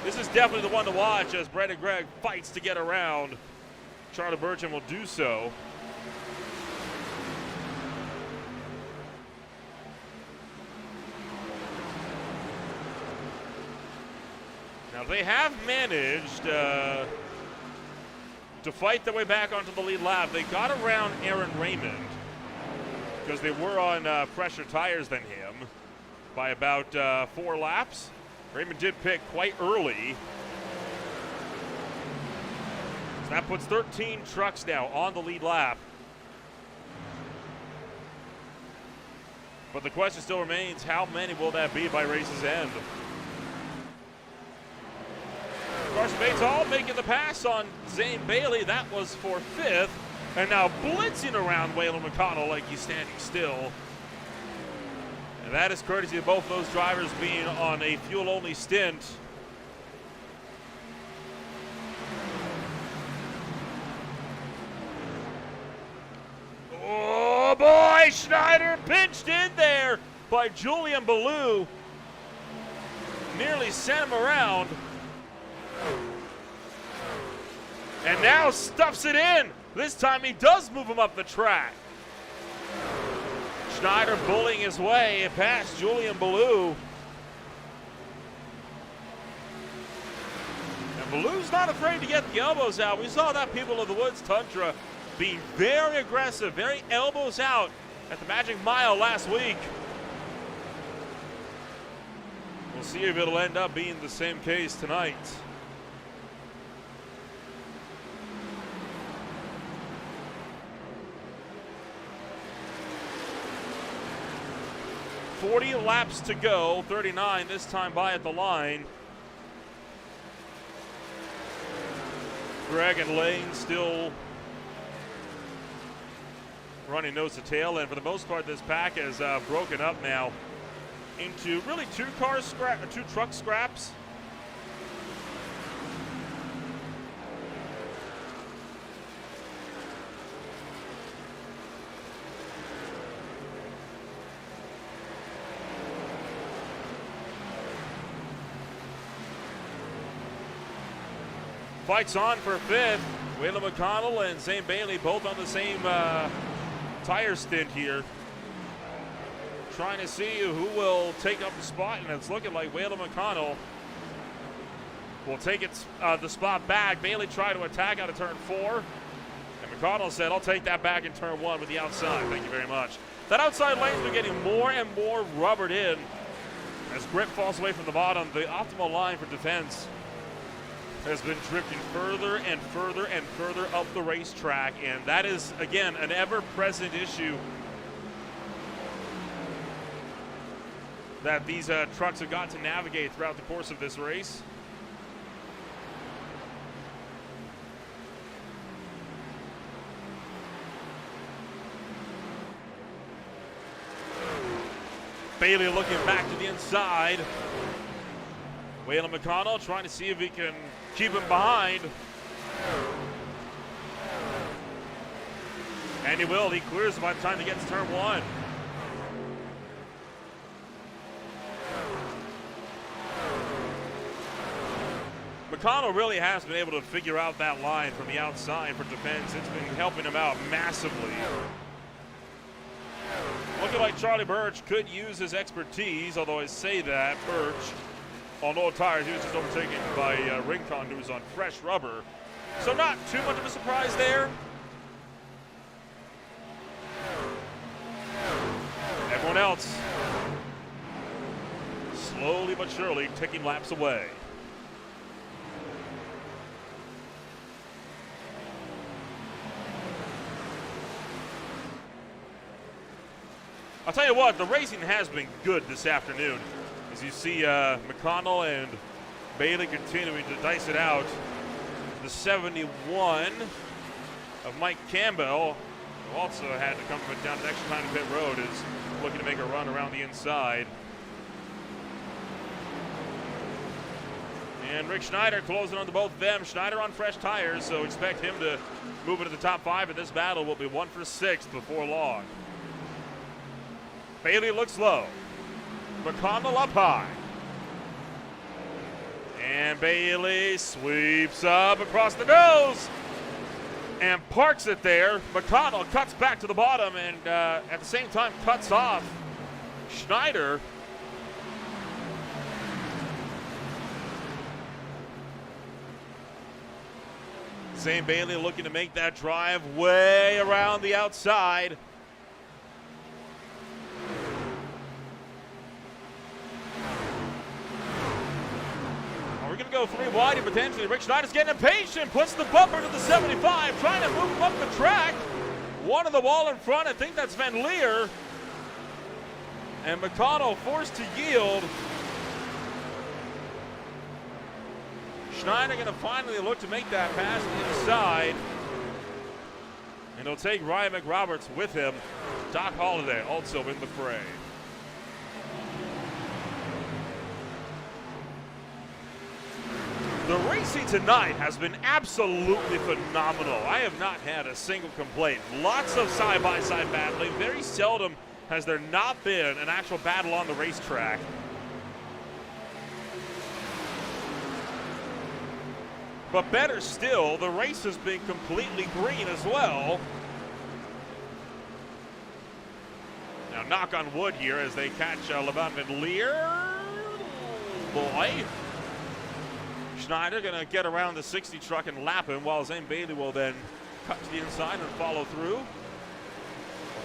this is definitely the one to watch as Brandon Gregg fights to get around. Charlie Burcham will do so. Now they have managed to fight their way back onto the lead lap. They got around Aaron Raymond because they were on fresher tires than him by about 4 laps. Raymond did pick quite early. So that puts 13 trucks now on the lead lap. But the question still remains, how many will that be by race's end? Carson Bates Hall making the pass on Zane Bailey. That was for 5th. And now blitzing around Waylon McConnell like he's standing still. And that is courtesy of both those drivers being on a fuel-only stint. Oh boy, Schneider pinched in there by Julian Ballou. Nearly sent him around. And now stuffs it in. This time he does move him up the track. Schneider bullying his way past Julian Ballou. And Ballou's not afraid to get the elbows out. We saw that People of the Woods Tundra being very aggressive, very elbows out at the Magic Mile last week. We'll see if it'll end up being the same case tonight. 40 laps to go, 39 this time by at the line. Greg and Lane still running nose to tail, and for the most part, this pack is broken up now into really two truck scraps. Fights on for fifth. Waylon McConnell and Zane Bailey both on the same tire stint here. Trying to see who will take up the spot, and it's looking like Waylon McConnell will take the spot back. Bailey tried to attack out of turn 4, and McConnell said, I'll take that back in turn 1 with the outside. Thank you very much. That outside lane's been getting more and more rubbered in as grip falls away from the bottom. The optimal line for defense has been drifting further and further and further up the racetrack, and that is, again, an ever-present issue that these trucks have got to navigate throughout the course of this race. Bailey looking back to the inside. Waylon McConnell trying to see if he can keep him behind. And he will. He clears by the time he gets to turn 1. McConnell really has been able to figure out that line from the outside for defense. It's been helping him out massively. Looking like Charlie Birch could use his expertise, although I say that, Birch on old tires, he was just overtaken by Rincon, who was on fresh rubber. So not too much of a surprise there. Everyone else slowly but surely taking laps away. I'll tell you what, the racing has been good this afternoon. As you see McConnell and Bailey continuing to dice it out. The 71 of Mike Campbell, who also had to come down an extra time to pit road, is looking to make a run around the inside. And Rick Schneider closing on to both of them. Schneider on fresh tires, so expect him to move into the top 5 in this battle. Will be 1 for 6 before long. Bailey looks low. McConnell up high. And Bailey sweeps up across the nose and parks it there. McConnell cuts back to the bottom and at the same time cuts off Schneider. Zane Bailey looking to make that drive way around the outside. Go 3 wide and potentially Rick Schneider's getting impatient, puts the bumper to the 75, trying to move him up the track. One on the wall in front, I think that's Van Leer. And McConnell forced to yield. Schneider gonna finally look to make that pass inside. And he'll take Ryan McRoberts with him. Doc Holliday also in the fray. The racing tonight has been absolutely phenomenal. I have not had a single complaint. Lots of side-by-side battling. Very seldom has there not been an actual battle on the racetrack. But better still, the race has been completely green as well. Now knock on wood here as they catch LeVan Van Leer. Boy. Schneider gonna get around the 60 truck and lap him, while Zane Bailey will then cut to the inside and follow through.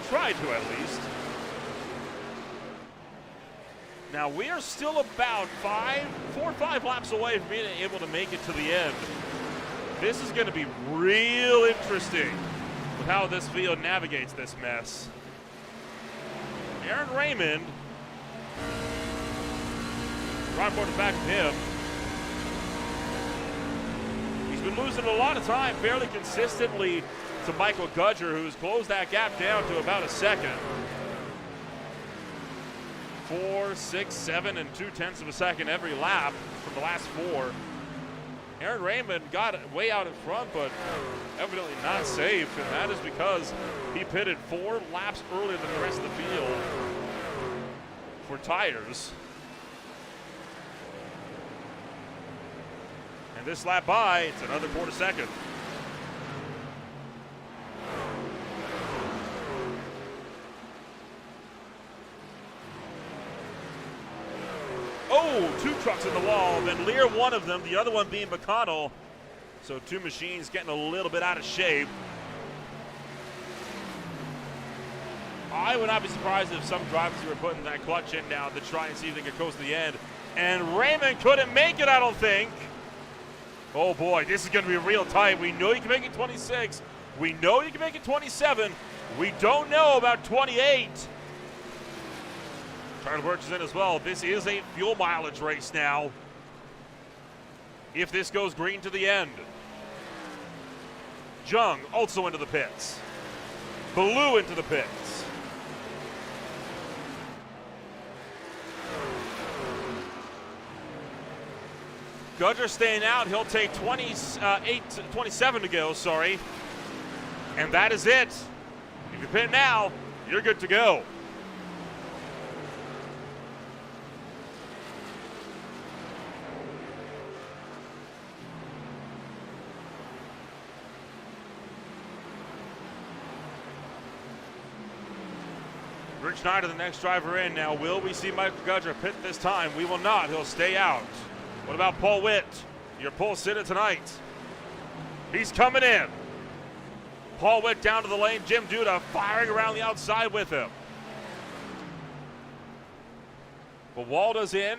Try to at least. Now we are still about 4 or 5 laps away from being able to make it to the end. This is gonna be real interesting with how this field navigates this mess. Aaron Raymond right for the back of him. He's been losing a lot of time fairly consistently to Michael Gudger, who's closed that gap down to about a second. 4, 6, 7, and 0.2 of a second every lap from the last 4. Aaron Raymond got way out in front, but evidently not safe, and that is because he pitted 4 laps earlier than the rest of the field for tires. And this lap by, it's another 4 seconds. Oh, 2 trucks in the wall, then Lear one of them, the other one being McConnell. So 2 machines getting a little bit out of shape. I would not be surprised if some drivers were putting that clutch in now to try and see if they could coast to the end. And Raymond couldn't make it, I don't think. Oh boy, this is going to be real tight. We know you can make it 26. We know you can make it 27. We don't know about 28. Charlie Birch is in as well. This is a fuel mileage race now. If this goes green to the end. Jung also into the pits. Blue into the pits. Gudger staying out. He'll take 27 to go, sorry. And that is it. If you pit now, you're good to go. Rich Schneider, the next driver in. Now, will we see Michael Gudger pit this time? We will not. He'll stay out. What about Paul Witt? Your pole sitter tonight. He's coming in. Paul Witt down to the lane. Jim Duda firing around the outside with him. But Walda's in.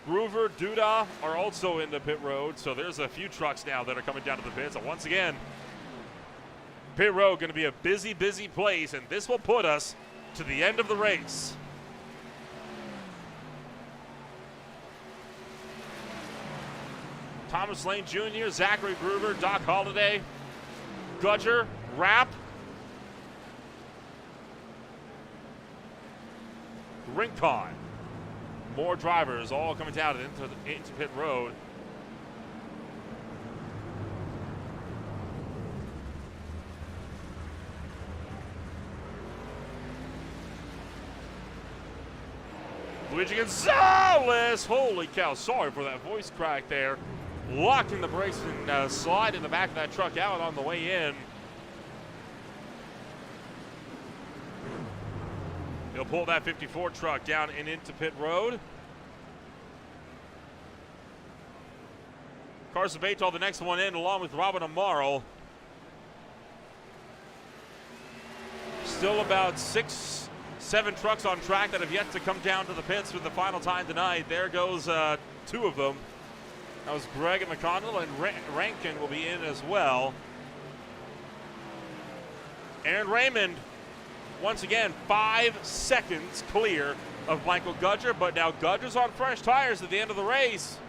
Groover, Duda are also in the pit road. So there's a few trucks now that are coming down to the pits. So once again, pit road going to be a busy, busy place. And this will put us to the end of the race. Thomas Lane Jr., Zachary Groover, Doc Holliday, Gudger, Rapp, Rincon. More drivers all coming down into pit road. Luigi Gonzalez, holy cow, sorry for that voice crack there. Locked in the brakes and slide in the back of that truck out on the way in. He'll pull that 54 truck down and into pit road. Carson Baytall, the next one in, along with Robin Amaro. Still about 6, 7 trucks on track that have yet to come down to the pits for the final time tonight. There goes 2 of them. That was Greg and McConnell, and Rankin will be in as well. Aaron Raymond, once again, 5 seconds clear of Michael Gudger, but now Gudger's on fresh tires at the end of the race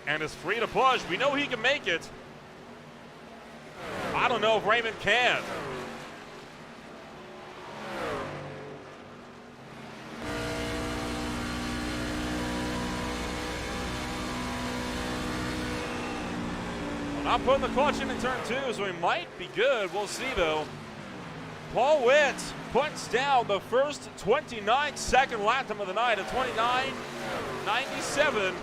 and is free to push. We know he can make it. I don't know if Raymond can. Not putting the clutch in turn 2, so he might be good. We'll see, though. Paul Witt puts down the first 29-second lap time of the night at 29.97.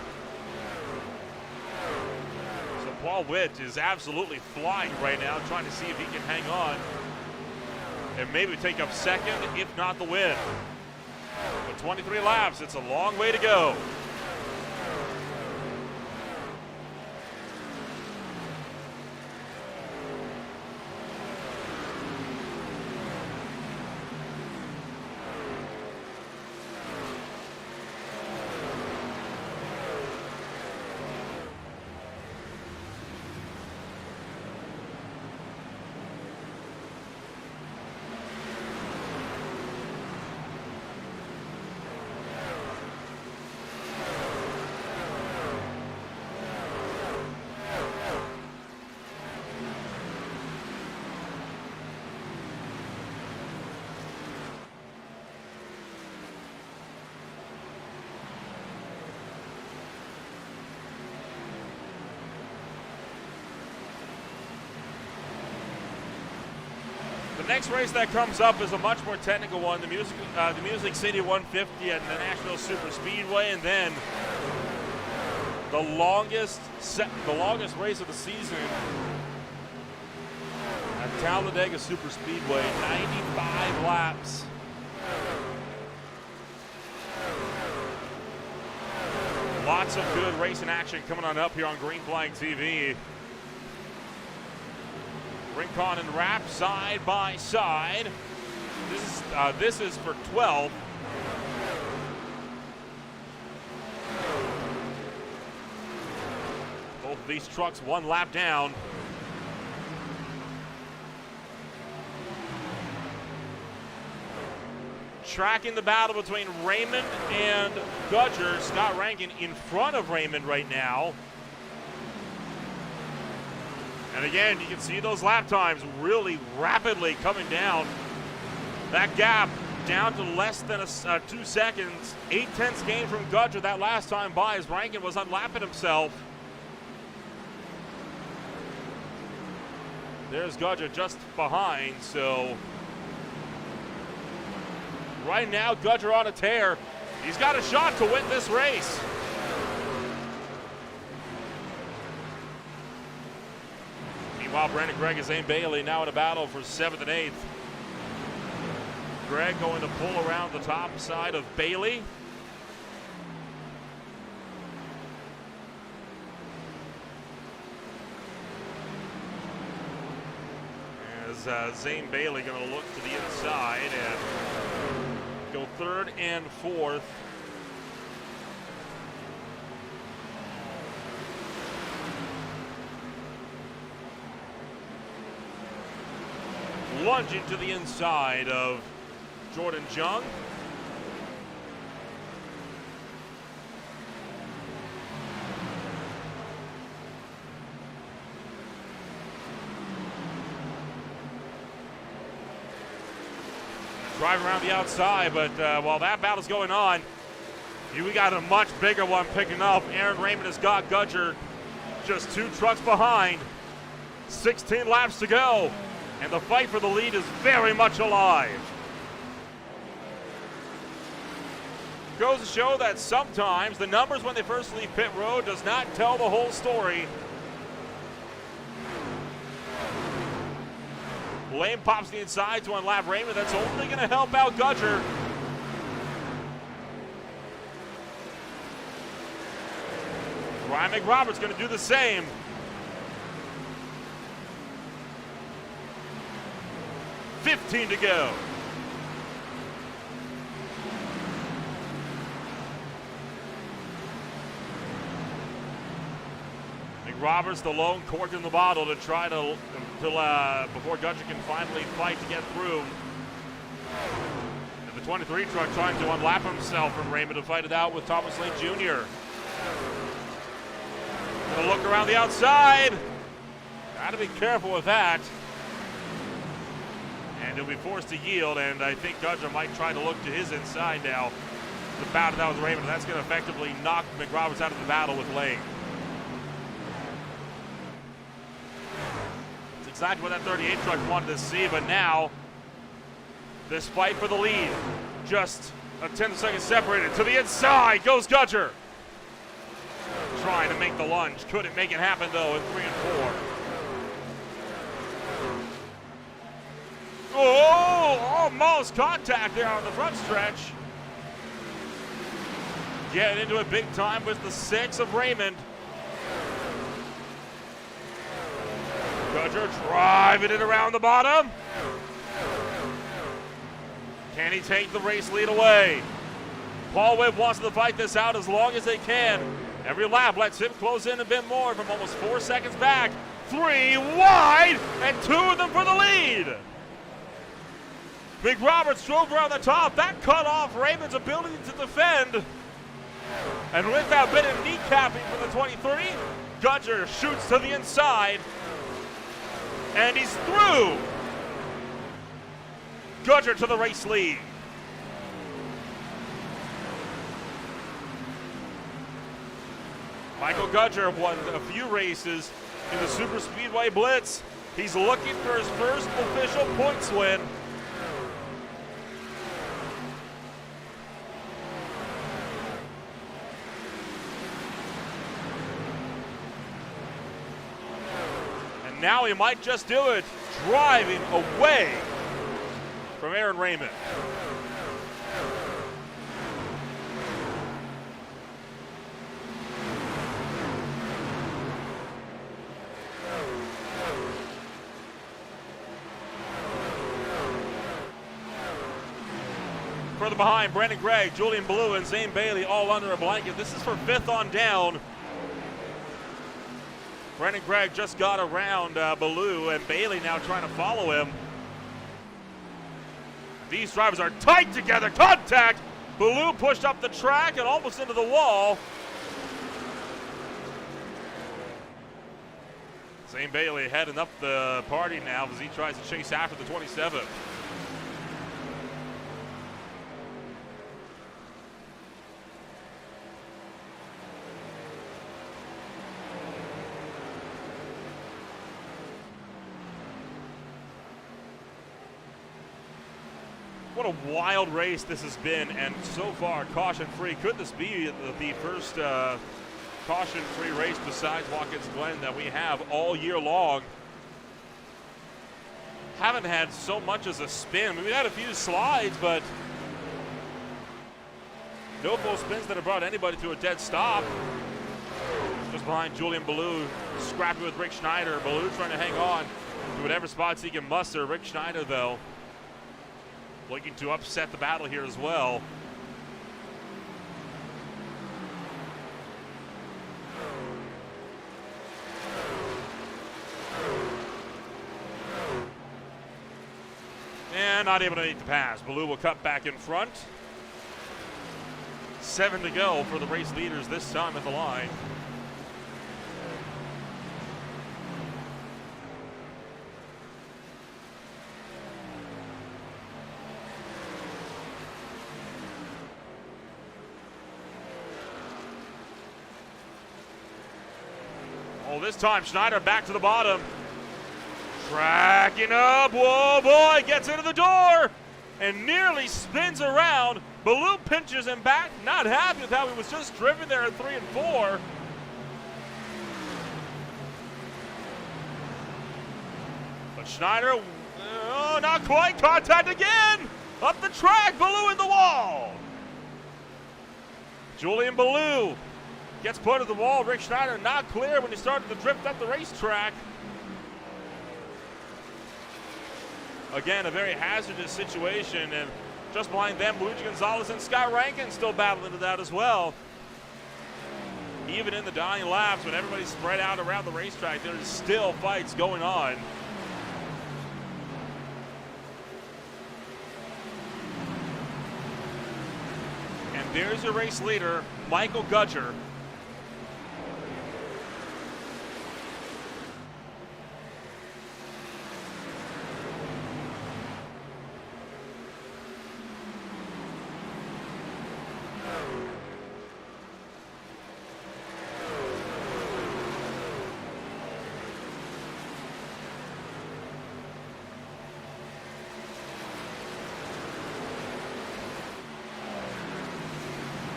So Paul Witt is absolutely flying right now, trying to see if he can hang on and maybe take up second, if not the win. But 23 laps, it's a long way to go. The next race that comes up is a much more technical one, the Music City 150 at the Nashville Super Speedway, and then the longest race of the season at Talladega Super Speedway, 95 laps. Lots of good racing action coming on up here on Green Flag TV. Rincon and Rapp side by side. This is for 12. Both of these trucks 1 lap down. Tracking the battle between Raymond and Gudger. Scott Rankin in front of Raymond right now. And again, you can see those lap times really rapidly coming down. That gap down to less than 2 seconds. 8/10 gain from Gudger that last time by as Rankin was unlapping himself. There's Gudger just behind, so right now Gudger on a tear. He's got a shot to win this race. Meanwhile, Brandon Gregg and Zane Bailey now in a battle for 7th and 8th. Gregg going to pull around the top side of Bailey. As Zane Bailey going to look to the inside and go 3rd and 4th. Lunging to the inside of Jordan Jung. Driving around the outside, but while that battle's going on, we got a much bigger one picking up. Aaron Raymond has got Gudger just 2 trucks behind. 16 laps to go, and the fight for the lead is very much alive. Goes to show that sometimes the numbers when they first leave pit road does not tell the whole story. Lane pops the inside to unlap Raymond. That's only going to help out Gudger. Ryan McRoberts going to do the same. $15 to go. McRoberts, the lone cork in the bottle to try to before Gudger can finally fight to get through. And the 23 truck trying to unlap himself from Raymond to fight it out with Thomas Lane Jr. Gonna look around the outside. Gotta be careful with that. And he'll be forced to yield, and I think Gudger might try to look to his inside now to battle that with Raymond. That's gonna effectively knock McRoberts out of the battle with Lane. Exactly what that 38 truck wanted to see, but now this fight for the lead, just a 10th of a second separated. To the inside goes Gudger. Trying to make the lunge, couldn't make it happen though in 3 and 4. Oh, almost contact there on the front stretch. Getting into it big time with the 6 of Raymond. Gudger driving it around the bottom. Can he take the race lead away? Paul Wibb wants to fight this out as long as they can. Every lap lets him close in a bit more from almost 4 seconds back. 3 wide, and 2 of them for the lead. McRoberts drove around the top. That cut off Raymond's ability to defend. And with that bit of kneecapping from the 23, Gudger shoots to the inside. And he's through. Gudger to the race lead. Michael Gudger won a few races in the Super Speedway Blitz. He's looking for his first official points win. And now he might just do it, driving away from Aaron Raymond. Further behind, Brandon Gregg, Julian Ballou, and Zane Bailey all under a blanket. This is for 5th on down. Brandon Gregg just got around Ballou, and Bailey now trying to follow him. These drivers are tight together. Contact! Ballou pushed up the track and almost into the wall. Zane Bailey heading up the party now as he tries to chase after the 27. What a wild race this has been, and so far caution-free. Could this be the first caution-free race besides Watkins Glen that we have all year long? Haven't had so much as a spin. We've had a few slides, but no full spins that have brought anybody to a dead stop. Just behind Julian Ballou, scrapping with Rick Schneider. Ballou trying to hang on to whatever spots he can muster. Rick Schneider, though, looking to upset the battle here as well. And not able to make the pass. Ballou will cut back in front. 7 to go for the race leaders this time at the line. Oh, this time Schneider back to the bottom. Tracking up. Whoa, boy, gets into the door and nearly spins around. Ballou pinches him back. Not happy with how he was just driven there at 3 and 4. But Schneider, oh, not quite. Contact again. Up the track. Ballou in the wall. Julian Ballou gets put at the wall. Rick Schneider not clear when he started to drift up the racetrack. Again, a very hazardous situation, and just behind them, Luigi Gonzalez and Scott Rankin still battling it out as well. Even in the dying laps, when everybody's spread out around the racetrack, there's still fights going on. And there's your race leader, Michael Gudger.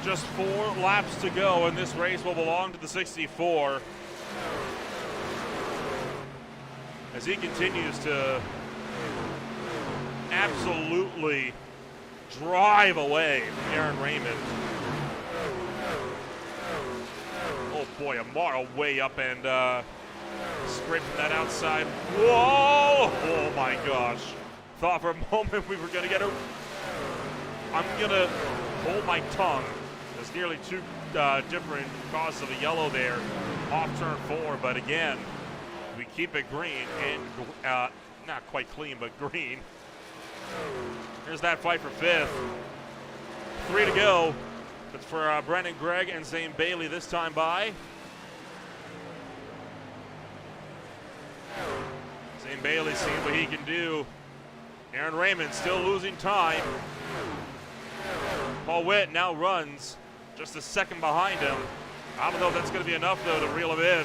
Just 4 laps to go, and this race will belong to the 64. As he continues to absolutely drive away Aaron Raymond. Oh boy, Amaro way up and scraping that outside. Whoa! Oh my gosh. Thought for a moment we were gonna get a... I'm gonna hold my tongue. There's nearly 2 different causes of a yellow there off turn 4, but again, we keep it green and not quite clean, but green. Here's that fight for 5th. 3 to go. It's for Brandon Gregg and Zane Bailey this time by. Zane Bailey seeing what he can do. Aaron Raymond still losing time. Paul Witt now runs just a second behind him. I don't know if that's going to be enough, though, to reel him in.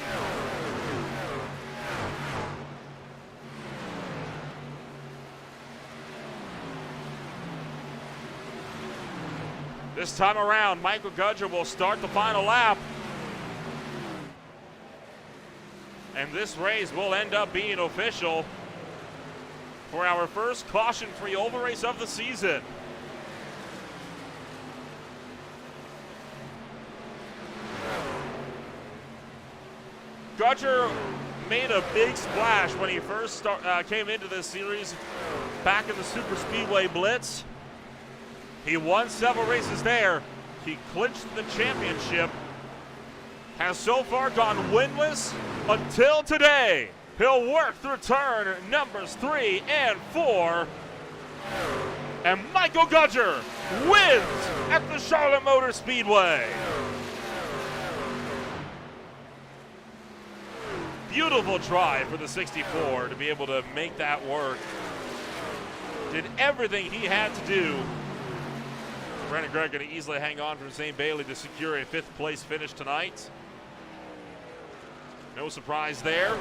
This time around, Michael Gudger will start the final lap. And this race will end up being official for our first caution-free oval race of the season. Gudger made a big splash when he first came into this series back in the Super Speedway Blitz. He won several races there. He clinched the championship. Has so far gone winless until today. He'll work through turn numbers 3 and 4. And Michael Gudger wins at the Charlotte Motor Speedway. Beautiful try for the 64 to be able to make that work. Did everything he had to do. Brandon Gregg going to easily hang on from Zane Bailey to secure a 5th place finish tonight. No surprise there.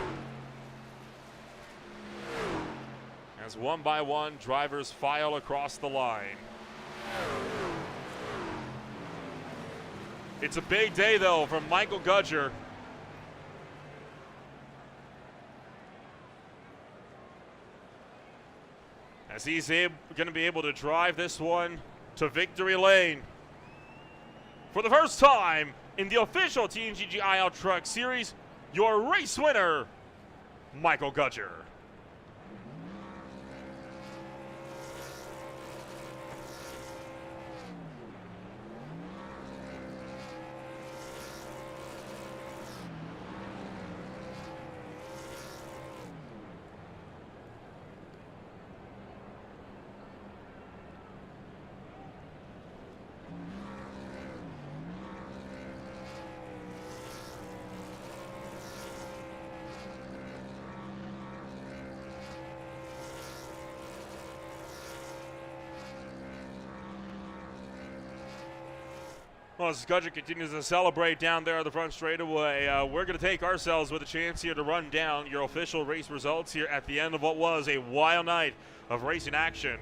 As one by one, drivers file across the line. It's a big day, though, from Michael Gudger. As he's going to be able to drive this one to victory lane. For the first time in the official TNGG IEL Truck Series, your race winner, Michael Gudger. Well, as Gudger continues to celebrate down there at the front straightaway, we're going to take ourselves with a chance here to run down your official race results here at the end of what was a wild night of racing action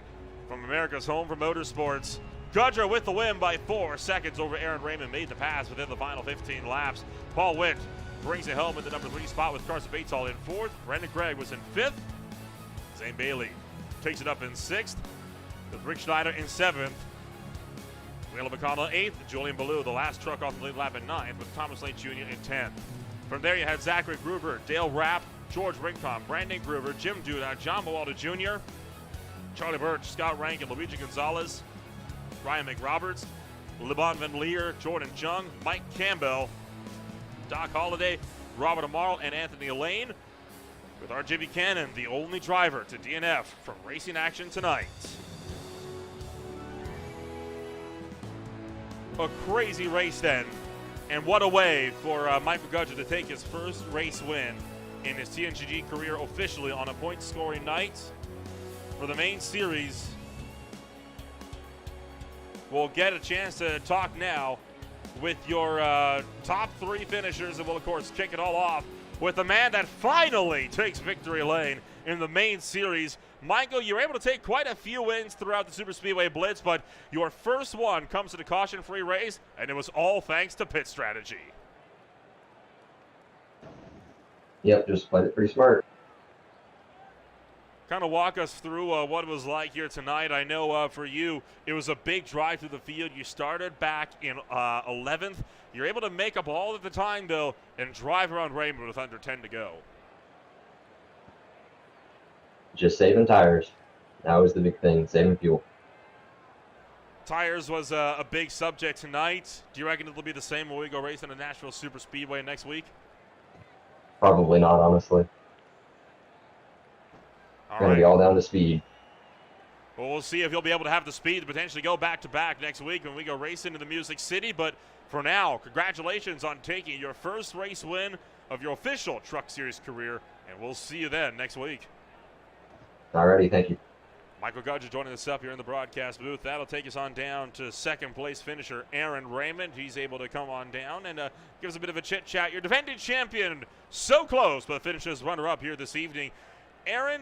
from America's home for motorsports. Gudger with the win by 4 seconds over Aaron Raymond, made the pass within the final 15 laps. Paul Witt brings it home in the number 3 spot with Carson Batesall in 4th. Brandon Gregg was in 5th. Zane Bailey takes it up in 6th. With Rick Schneider in 7th. Wheeler McConnell 8th, Julian Ballou, the last truck off the lead lap, in 9th, with Thomas Lane Jr. in 10th. From there, you had Zachary Gruber, Dale Rapp, George Rincon, Brandon Gruber, Jim Duda, John Mawalda Jr., Charlie Birch, Scott Rankin, Luigi Gonzalez, Ryan McRoberts, LeBon Van Leer, Jordan Jung, Mike Campbell, Doc Holliday, Robert Amaral, and Anthony Lane, with RJ Buchanan, the only driver to DNF from racing action tonight. A crazy race then, and what a way for Michael Gudger to take his first race win in his TNGG career officially on a point-scoring night. For the main series, we'll get a chance to talk now with your top 3 finishers, and we'll, of course, kick it all off with the man that finally takes victory lane in the main series. Michael, you were able to take quite a few wins throughout the Super Speedway Blitz, but your first one comes to the caution-free race, and it was all thanks to pit strategy. Yep, just played it pretty smart. Kind of walk us through what it was like here tonight. I know for you, it was a big drive through the field. You started back in 11th. You're able to make up all of the time, though, and drive around Raymond with under 10 to go. Just saving tires. That was the big thing, saving fuel. Tires was a big subject tonight. Do you reckon it'll be the same when we go racing the Nashville Super Speedway next week? Probably not, honestly. Going to be all down to speed. Well, we'll see if you'll be able to have the speed to potentially go back-to-back next week when we go racing into the Music City. But for now, congratulations on taking your first race win of your official Truck Series career, and we'll see you then next week. Alrighty, thank you. Michael Gudger joining us up here in the broadcast booth. That'll take us on down to second-place finisher Aaron Raymond. He's able to come on down and give us a bit of a chit-chat. Your defending champion, so close, but finishes runner-up here this evening. Aaron,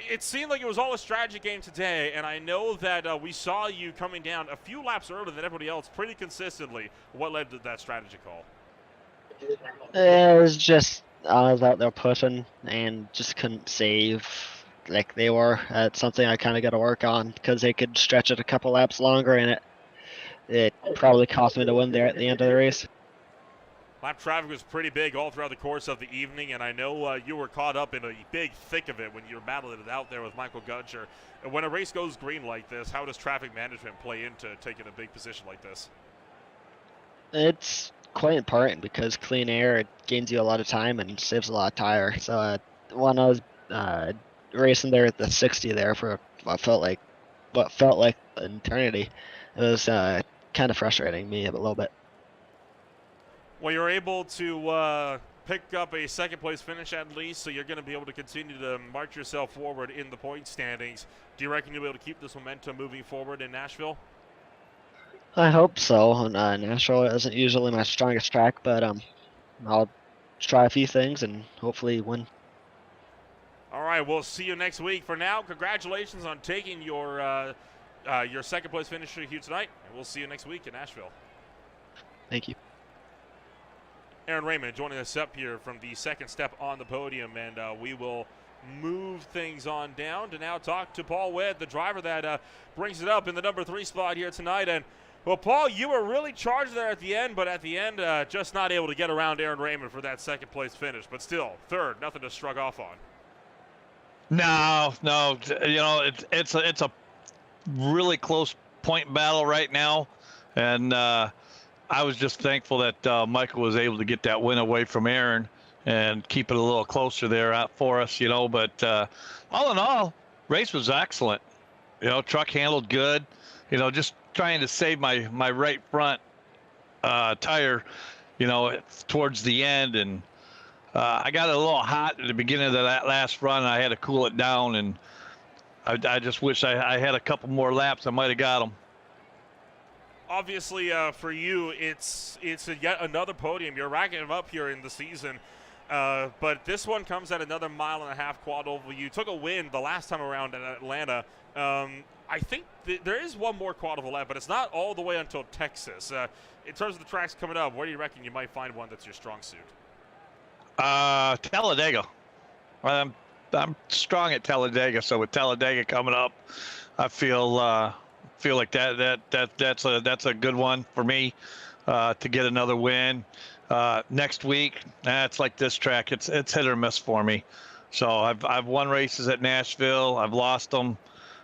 it seemed like it was all a strategy game today, and I know that we saw you coming down a few laps earlier than everybody else pretty consistently. What led to that strategy call? It was just I was out there pushing and just couldn't save like they were. It's something I kind of got to work on because they could stretch it a couple laps longer, and it probably cost me the win there at the end of the race. Lap traffic was pretty big all throughout the course of the evening, and I know you were caught up in a big thick of it when you were battling it out there with Michael Gudger. And when a race goes green like this, how does traffic management play into taking a big position like this? It's quite important because clean air gains you a lot of time and saves a lot of tire. So when I was racing there at the 60 there for what felt like an eternity, it was kind of frustrating me a little bit. Well, you're able to pick up a second-place finish at least, so you're going to be able to continue to march yourself forward in the point standings. Do you reckon you'll be able to keep this momentum moving forward in Nashville? I hope so. Nashville isn't usually my strongest track, but I'll try a few things and hopefully win. All right, we'll see you next week. For now, congratulations on taking your second-place finish here tonight, and we'll see you next week in Nashville. Thank you. Aaron Raymond joining us up here from the second step on the podium, and we will move things on down to now talk to Paul Witt, the driver that brings it up in the number 3 spot here tonight. And, well, Paul, you were really charged there at the end, but at the end, just not able to get around Aaron Raymond for that second-place finish. But still, third, nothing to shrug off on. No, you know, it's a really close point battle right now, and I was just thankful that Michael was able to get that win away from Aaron and keep it a little closer there out for us, you know. But all in all, race was excellent. You know, truck handled good. You know, just trying to save my right front tire, you know, towards the end. And I got a little hot at the beginning of that last run. I had to cool it down, and I just wish I had a couple more laps. I might have got them. Obviously, for you, it's yet another podium. You're racking them up here in the season, but this one comes at another 1.5 mile quad oval. You took a win the last time around in Atlanta. I think there is one more quad oval left, but it's not all the way until Texas. In terms of the tracks coming up, where do you reckon you might find one that's your strong suit? Talladega. I'm strong at Talladega, so with Talladega coming up, I feel like that's a good one for me to get another win. Next week, it's like this track. It's hit or miss for me. So I've won races at Nashville. I've lost them.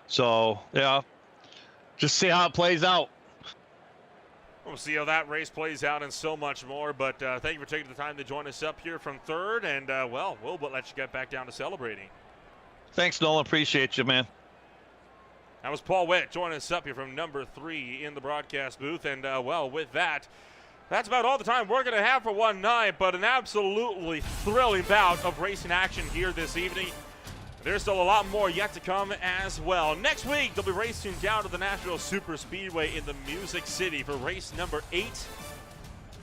So yeah, just see how it plays out. We'll see how that race plays out and so much more. But thank you for taking the time to join us up here from third. And well, we'll let you get back down to celebrating. Thanks, Nolan. Appreciate you, man. That was Paul Witt joining us up here from number 3 in the broadcast booth. And, well, with that, that's about all the time we're going to have for one night, but an absolutely thrilling bout of racing action here this evening. There's still a lot more yet to come as well. Next week, they'll be racing down to the Nashville Super Speedway in the Music City for race number 8.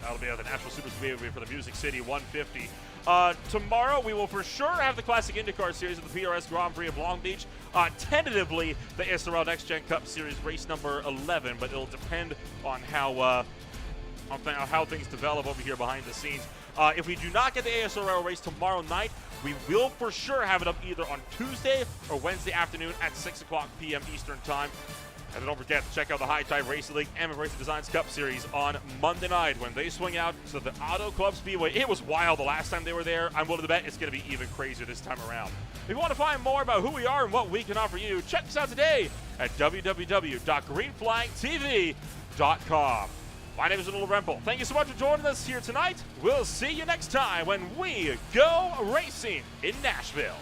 That'll be at the Nashville Super Speedway for the Music City 150. Tomorrow, we will for sure have the Classic IndyCar Series of the PRS Grand Prix of Long Beach. Tentatively, the SRL Next Gen Cup Series race number 11, but it'll depend on how things develop over here behind the scenes. If we do not get the ASRL race tomorrow night, we will for sure have it up either on Tuesday or Wednesday afternoon at 6 o'clock p.m. Eastern Time. And then don't forget to check out the High Tide Racing League and Racing Designs Cup Series on Monday night when they swing out to the Auto Club Speedway. It was wild the last time they were there. I'm willing to bet it's going to be even crazier this time around. If you want to find more about who we are and what we can offer you, check us out today at www.greenflagtv.com. My name is Little Remple. Thank you so much for joining us here tonight. We'll see you next time when we go racing in Nashville.